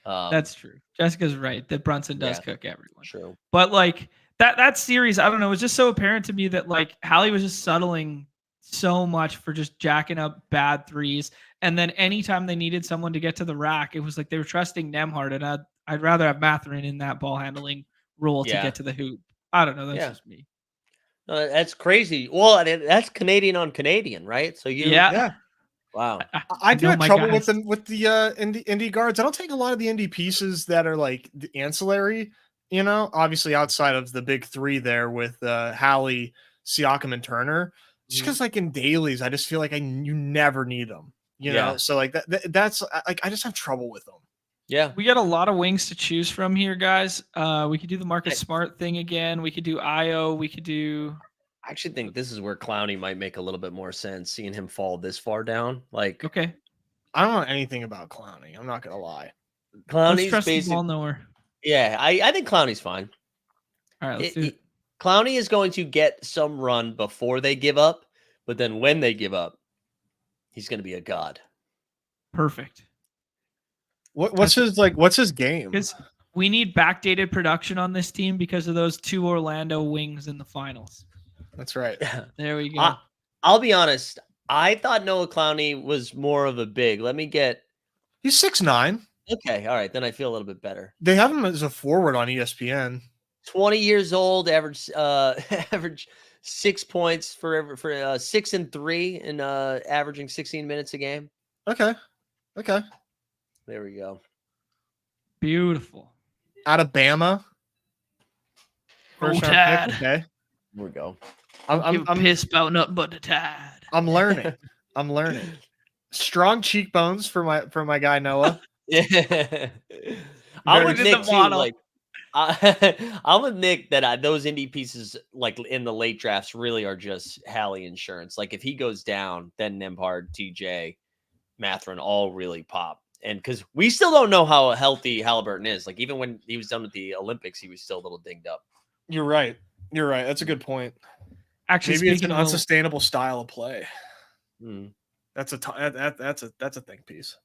That's true. Jessica's right that Brunson does cook everyone. True, but like that series, I don't know, it was just so apparent to me that like Hallie was just settling so much for just jacking up bad threes. And then anytime they needed someone to get to the rack, it was like they were trusting Nembhard. And I'd rather have Matherin in that ball handling role to get to the hoop. I don't know. That's just me. That's crazy. Well, that's Canadian on Canadian, right? So wow. I do have trouble with them with the indie guards. I don't take a lot of the indie pieces that are like the ancillary, obviously outside of the big 3 there with Hallie, Siakam, and Turner. Just because like in dailies, I just feel like you never need them. So like that's like I just have trouble with them. Yeah, we got a lot of wings to choose from here, guys. We could do the Marcus Smart thing again. We could do Io. We could do. I actually think this is where Clowney might make a little bit more sense, seeing him fall this far down. Like, okay, I don't know anything about Clowney. I'm not gonna lie. Clowney's basically ball nowhere. Yeah, I think Clowney's fine. All right, let's do it. Clowney is going to get some run before they give up, but then when they give up, he's going to be a god. Perfect. What's his game? Because we need backdated production on this team because of those 2 Orlando wings in the finals. That's right. There we go. I'll be honest. I thought Noah Clowney was more of a big. He's 6'9". Okay, all right. Then I feel a little bit better. They have him as a forward on ESPN. 20 years old, average 6 points for 6 and 3 and averaging 16 minutes a game. Okay. There we go. Beautiful. Out of Bama. First round pick. Okay. Here we go. I'm pissed about nothing but the Tad. I'm learning. Strong cheekbones for my guy Noah. Yeah. I'm with Nick too. Like, I'm with Nick that those indie pieces, like in the late drafts, really are just Hallie insurance. Like if he goes down, then Nembhard, TJ, Matherin all really pop. And because we still don't know how healthy Halliburton is. Like even when he was done with the Olympics, he was still a little dinged up. You're right. That's a good point. Actually, Maybe it's speaking an of unsustainable style of play. Mm. That's a think piece.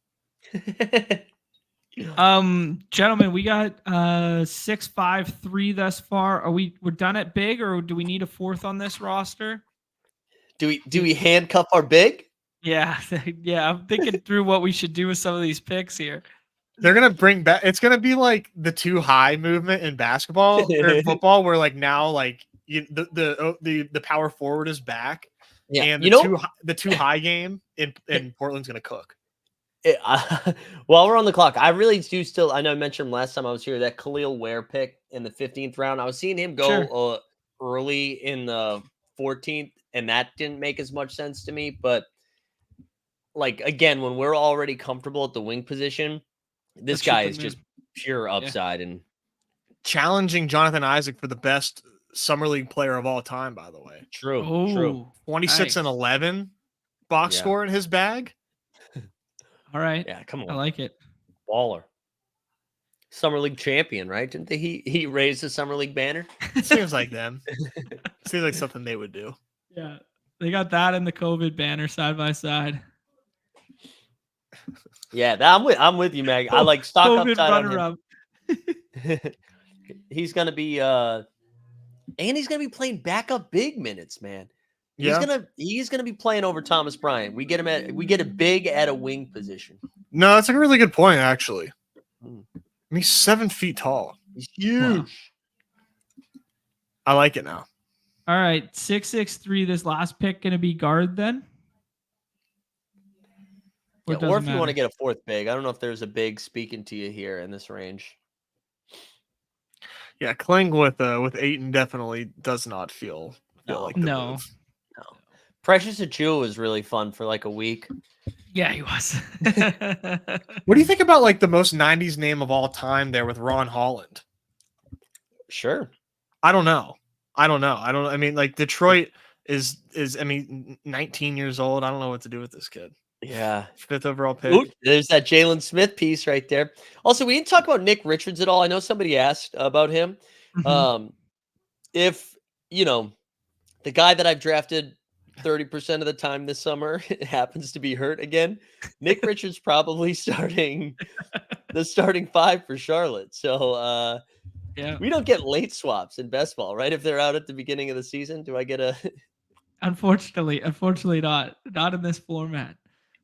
Gentlemen, we got 6-5-3 thus far. We're done at big, or do we need a fourth on this roster? Do we handcuff our big? Yeah, yeah. I'm thinking through what we should do with some of these picks here. They're gonna bring back. It's gonna be like the too high movement in basketball or in football, where like now like the power forward is back, and the too high game in Portland's gonna cook. While we're on the clock, I really do still. I know I mentioned last time I was here that Khalil Ware pick in the 15th round. I was seeing him go early in the 14th, and that didn't make as much sense to me. But like again, when we're already comfortable at the wing position, this guy is just pure upside and challenging Jonathan Isaac for the best summer league player of all time. By the way, true. 26 and 11 box score in his bag. All right. Yeah, come on. I like it. Baller. Summer League champion, right? Didn't he raise the Summer League banner? Seems like them. Seems like something they would do. Yeah. They got that and the COVID banner side by side. Yeah, I'm with you, Mag. I like stock COVID upside on him. up. He's gonna be and he's gonna be playing backup big minutes, man. He's gonna be playing over Thomas Bryant. We get a big at a wing position. No, that's a really good point, actually. He's 7 feet tall. He's huge. Wow. I like it now. All right, 6-6-3. This last pick gonna be guard then? Or if you want to get a fourth big, I don't know if there's a big speaking to you here in this range. Yeah, Kling with Ayton definitely does not feel like the move. No. Precious Achua was really fun for like a week. Yeah, he was. What do you think about like the most 90s name of all time there with Ron Holland? Sure. I don't know. I mean, like Detroit is 19 years old. I don't know what to do with this kid. Yeah. 5th overall pick. Ooh, there's that Jalen Smith piece right there. Also, we didn't talk about Nick Richards at all. I know somebody asked about him. Mm-hmm. If, the guy that I've drafted 30% of the time this summer happens to be hurt again, Nick Richards probably starting the starting 5 for Charlotte. So, yeah, we don't get late swaps in best ball, right? If they're out at the beginning of the season, do I get a... Unfortunately not in this format.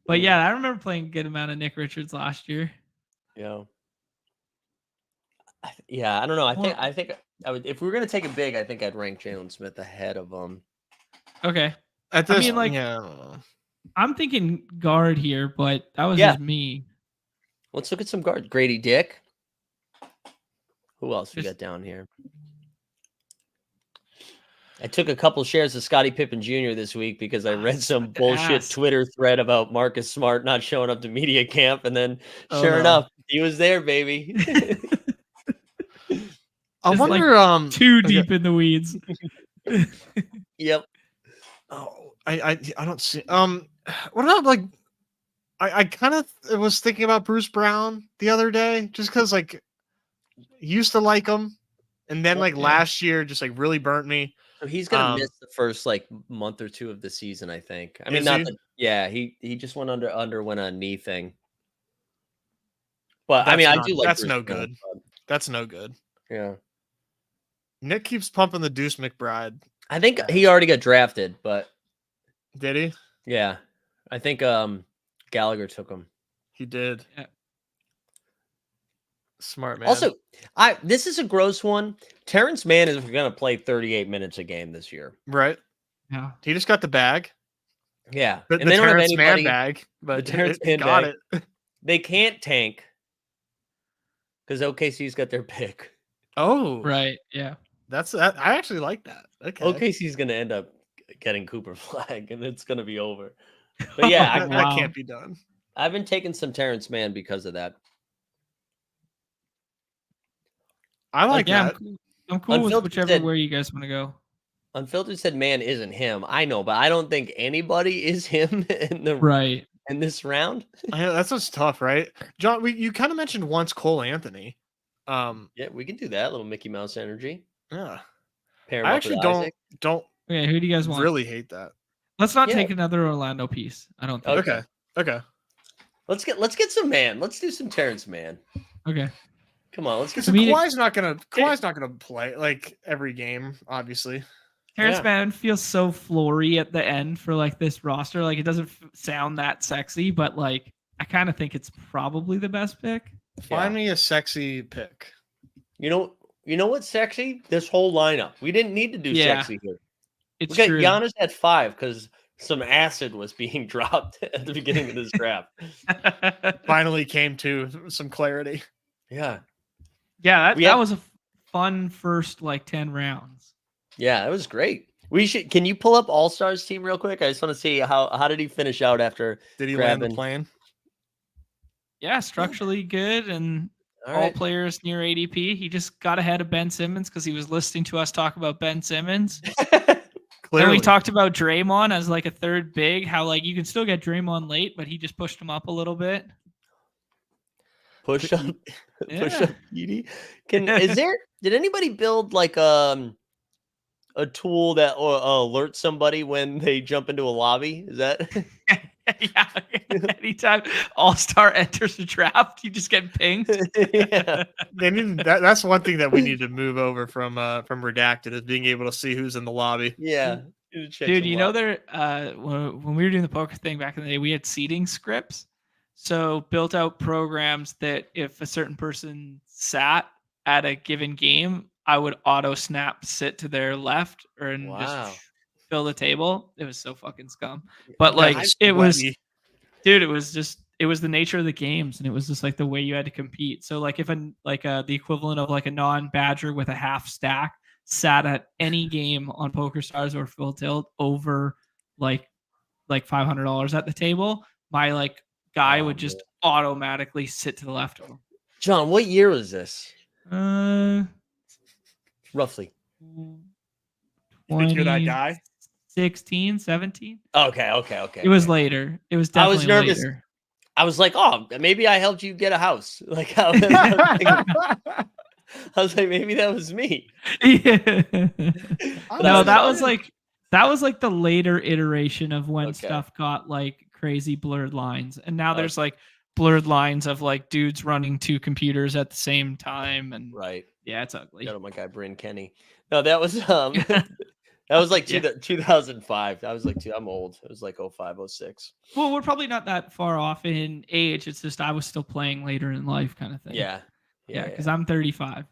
But yeah, I remember playing a good amount of Nick Richards last year. Yeah. I don't know. I think I would, if we were going to take a big, I think I'd rank Jalen Smith ahead of him. Okay. I don't know. I'm thinking guard here, but that was just me. Let's look at some guards. Grady Dick. Who else we got down here? I took a couple shares of Scottie Pippen Jr. this week because I read some bullshit Twitter thread about Marcus Smart not showing up to media camp, and then sure enough, he was there, baby. I wonder, too deep in the weeds. Yep. Oh, I don't see. What about like? I kind of was thinking about Bruce Brown the other day, just because like used to like him, and then last year just like really burnt me. So he's gonna miss the first like month or two of the season, I think. I mean, he just underwent a knee thing. But I do like that's Bruce no Brown, good. That's no good. Yeah. Nick keeps pumping the Deuce McBride. I think he already got drafted, but did he? Yeah. I think Gallagher took him. He did. Yeah. Smart man. Also, this is a gross one. Terrence Mann is going to play 38 minutes a game this year. Right. Yeah. He just got the bag. Yeah. And they don't have anybody. Mann bag, but the Terrence Mann got it. They can't tank because OKC's got their pick. Oh. Right. Yeah. That's that. I actually like that. Okay. OKC's going to end up getting Cooper Flag, and it's going to be over. But yeah, that can't be done. I've been taking some Terrence Mann because of that. I like that. I'm cool with whichever way you guys want to go. Unfiltered said Mann isn't him. I know, but I don't think anybody is him in the in this round. That's just tough, right? John, you kind of mentioned once Cole Anthony. Yeah, we can do that. Little Mickey Mouse energy. Yeah. Pair him I up actually with Isaac. don't Okay, who do you guys want? really hate that. Let's not Yeah. take another Orlando piece. I don't think. Okay. Let's get some man. Let's do some Terrence Mann. Okay. Come on, let's get So some. Kawhi's not gonna play like every game, obviously. Terrence Mann feels so flory at the end for like this roster. Like it doesn't sound that sexy, but like I kind of think it's probably the best pick. Find me a sexy pick. You know what's sexy? This whole lineup. We didn't need to do sexy here. It's Look at true. Giannis at 5 because some acid was being dropped at the beginning of this draft. Finally came to some clarity. Yeah. Yeah, that was a fun first like 10 rounds. Yeah, it was great. Can you pull up All-Stars team real quick? I just want to see how did he finish out after did he land the plane? Yeah, structurally good and all players near ADP. He just got ahead of Ben Simmons because he was listening to us talk about Ben Simmons. Clearly. And we talked about Draymond as like a third big, how like you can still get Draymond late, but he just pushed him up a little bit. Push up Edie. Did anybody build like a tool that alerts somebody when they jump into a lobby? Is that yeah, anytime All-Star enters the draft, you just get pinged. Yeah. That's one thing that we need to move over from Redacted is being able to see who's in the lobby. Yeah. Dude, you know when we were doing the poker thing back in the day, we had seating scripts. So built out programs that if a certain person sat at a given game, I would auto snap sit to their left just fill the table. It was so fucking scum. But like it was the nature of the games, and it was just like the way you had to compete. So like if the equivalent of like a non-badger with a half stack sat at any game on PokerStars or Full Tilt over like $500 at the table, my like guy would just automatically sit to the left of him. John, what year was this? Roughly. 20, should I die? 16, 17. Okay. It was later. It was definitely I was nervous. Later. I was like, oh, maybe I helped you get a house. Like, I was like, maybe that was me. Yeah. No, that was like the later iteration of when stuff got like crazy blurred lines. And now there's like blurred lines of like dudes running two computers at the same time. And yeah, it's ugly. Shout out my guy Bryn Kenny. No, that was that was like 2005. I was like, I'm old. It was like 05, 06. Well, we're probably not that far off in age. It's just I was still playing later in life kind of thing. Yeah. Because I'm 35.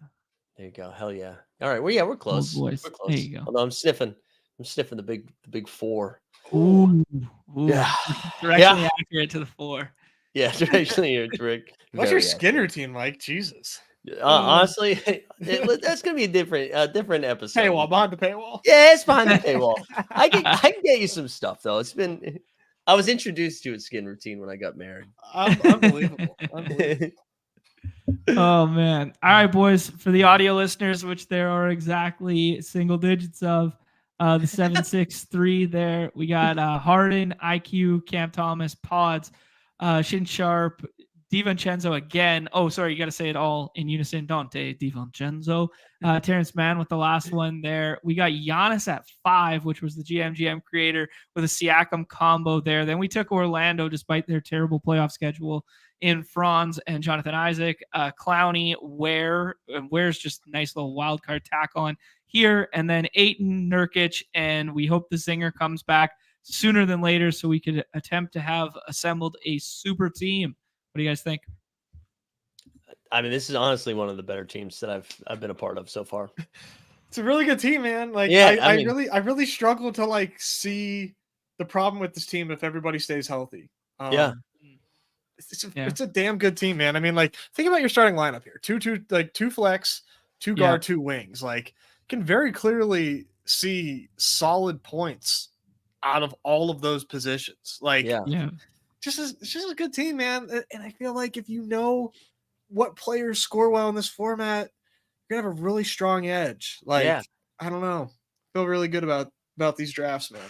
There you go. Hell yeah. All right. Well, we're close. Old boys. We're close. There you go. Although I'm sniffing the big 4. Ooh. Yeah. Directly accurate to the 4. Yeah, directly. What's your Skinner team like? Jesus. Honestly, that's gonna be a different episode. Paywall, behind the paywall. Yeah, it's behind the paywall. I can get you some stuff though. I was introduced to a skin routine when I got married. Unbelievable. Oh man. All right, boys. For the audio listeners, which there are exactly single digits of, the 763 there. We got Harden, IQ, Cam Thomas, Pods, Shin Sharp, DiVincenzo again. Oh, sorry, you got to say it all in unison. Dante DiVincenzo. Terrence Mann with the last one there. We got Giannis at 5, which was the GM creator with a Siakam combo there. Then we took Orlando, despite their terrible playoff schedule, in Franz and Jonathan Isaac. Clowney, Ware's just a nice little wild card tack on here. And then Ayton, Nurkic, and we hope the Zinger comes back sooner than later so we could attempt to have assembled a super team. What do you guys think? I mean, this is honestly one of the better teams that I've been a part of so far. It's a really good team, man. Like, I really struggle to like see the problem with this team if everybody stays healthy. It's a damn good team, man. I mean, like, think about your starting lineup here: two flex, 2 guard, 2 wings. Like, you can very clearly see solid points out of all of those positions. Like, it's just a good team, man. And I feel like if you know what players score well in this format, you're gonna have a really strong edge. Like, I don't know. I feel really good about these drafts, man.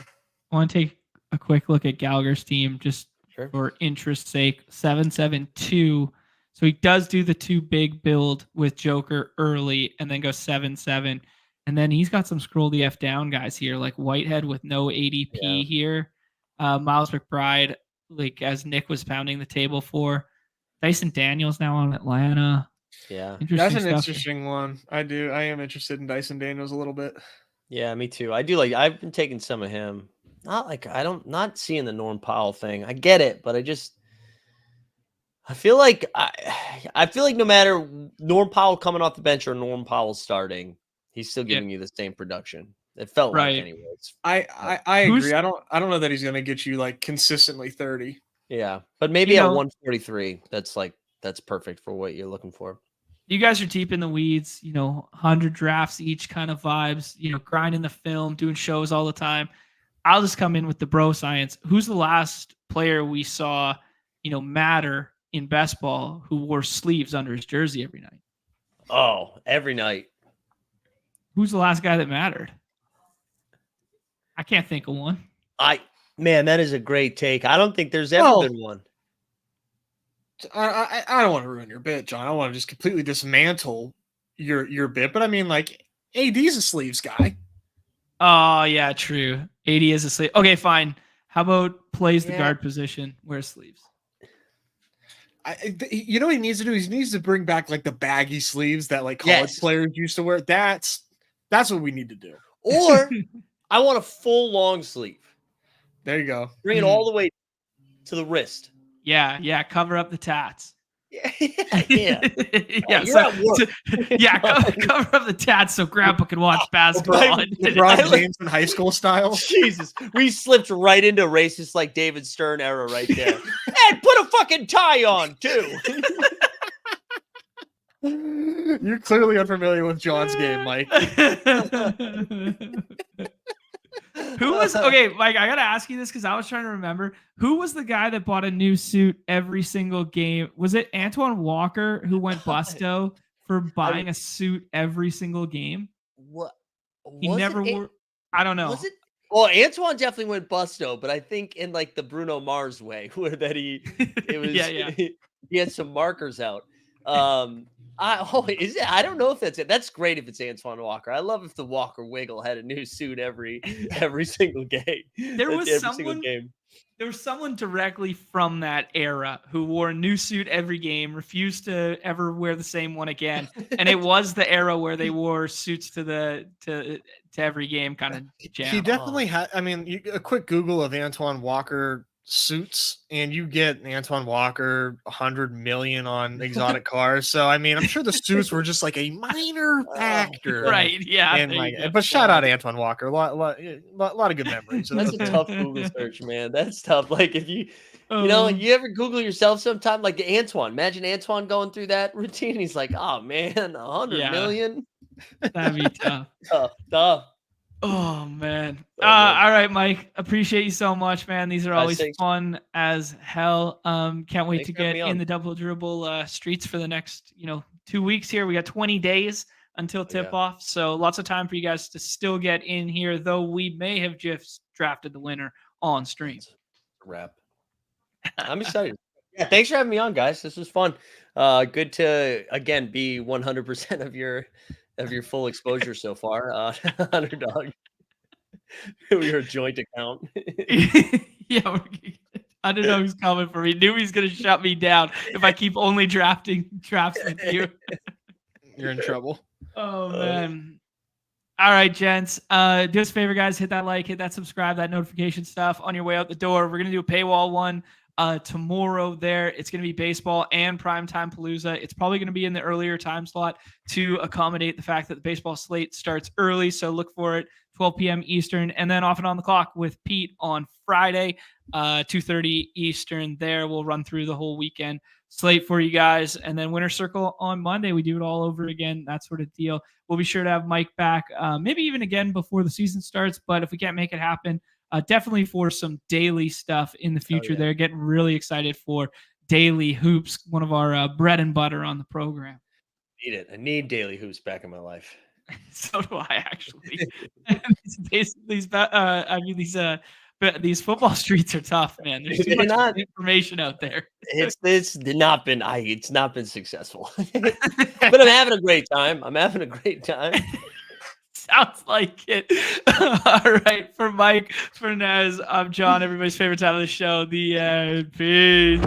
I want to take a quick look at Gallagher's team just Sure. for interest's sake. 7-7-2. So he does do the 2 big build with Joker early and then go 7-7. And then he's got some scroll the F down guys here, like Whitehead with no ADP here. Miles McBride, like as Nick was pounding the table for. Dyson Daniels now on Atlanta. Yeah. That's Interesting an stuff. interesting one. I am interested in Dyson Daniels a little bit. Yeah, me too. I've been taking some of him. Not seeing the Norm Powell thing. I get it, but I feel like no matter Norm Powell coming off the bench or Norm Powell starting, he's still giving you the same production. It felt like Right. anyways. I agree. I don't know that he's gonna get you like consistently 30. Yeah. But maybe at 143, that's perfect for what you're looking for. You guys are deep in the weeds, 100 drafts each kind of vibes, grinding the film, doing shows all the time. I'll just come in with the bro science. Who's the last player we saw, matter in best ball who wore sleeves under his jersey every night? Oh, every night. Who's the last guy that mattered? I can't think of one. Man, that is a great take. I don't think there's ever been one. I don't want to ruin your bit, John. I want to just completely dismantle your bit, but I mean, like, AD's a sleeves guy. Oh yeah, true. AD is a sleeve. Okay, fine. How about plays the guard position, wears sleeves? You know what he needs to do? He needs to bring back like the baggy sleeves that like college players used to wear. That's what we need to do. Or I want a full long sleeve. There you go. Bring it all the way to the wrist. Yeah. Cover up the tats. Yeah. Cover up the tats so Grandpa can watch basketball. LeBron James in high school style. Jesus, we slipped right into racist like David Stern era right there. And put a fucking tie on too. You're clearly unfamiliar with John's game, Mike. Who was okay, Mike? I gotta ask you this because I was trying to remember who was the guy that bought a new suit every single game. Was it Antoine Walker who went busto for buying a suit every single game? What? He never wore. I don't know. Was it? Well, Antoine definitely went busto, but I think in like the Bruno Mars way, where that he had some markers out. Is it? I don't know if that's it. That's great if it's Antoine Walker. I love if the Walker Wiggle had a new suit every single game. There was someone directly from that era who wore a new suit every game, refused to ever wear the same one again, and it was the era where they wore suits to every game, kind of jam. He definitely had. I mean, a quick Google of Antoine Walker suits and you get Antoine Walker 100 million on exotic cars. So I mean, I'm sure the suits were just like a minor factor, right? Yeah, and but shout out Antoine Walker, a lot of good memories. That's a tough Google search, man. That's tough. Like if you you ever Google yourself sometime, like Antoine, imagine Antoine going through that routine. He's like, oh man, 100 million. That'd be tough. Tough. Oh man. All right, Mike. Appreciate you so much, man. These are always fun as hell. Can't wait to get in the double dribble streets for the next 2 weeks here. We got 20 days until tip off, so lots of time for you guys to still get in here, though we may have just drafted the winner on stream. Wrap. I'm excited. Yeah, thanks for having me on, guys. This was fun. Good to again be 100% of your full exposure so far. Underdog. We were a joint account. Yeah, Underdog's coming for me. Knew he's gonna shut me down if I keep only drafting drafts with you. You're in trouble. Oh man. All right, gents. Do us a favor, guys. Hit that like, hit that subscribe, that notification stuff on your way out the door. We're gonna do a paywall one tomorrow there. It's going to be baseball and primetime Palooza. It's probably going to be in the earlier time slot to accommodate the fact that the baseball slate starts early. So look for it, 12 p.m. Eastern, and then off and on the clock with Pete on Friday, 2:30 Eastern. There we'll run through the whole weekend slate for you guys. And then Winter Circle on Monday. We do it all over again, that sort of deal. We'll be sure to have Mike back, maybe even again before the season starts. But if we can't make it happen, definitely for some daily stuff in the future. They're getting really excited for daily hoops, one of our bread and butter on the program. Need it. I need daily hoops back in my life. So do I, actually. These But these football streets are tough, man. There's too They're much not. information out there. It's not been successful. But I'm having a great time. Sounds like it. All right. For Mike, for Nez, I'm John, everybody's favorite time of the show. The end. Peace.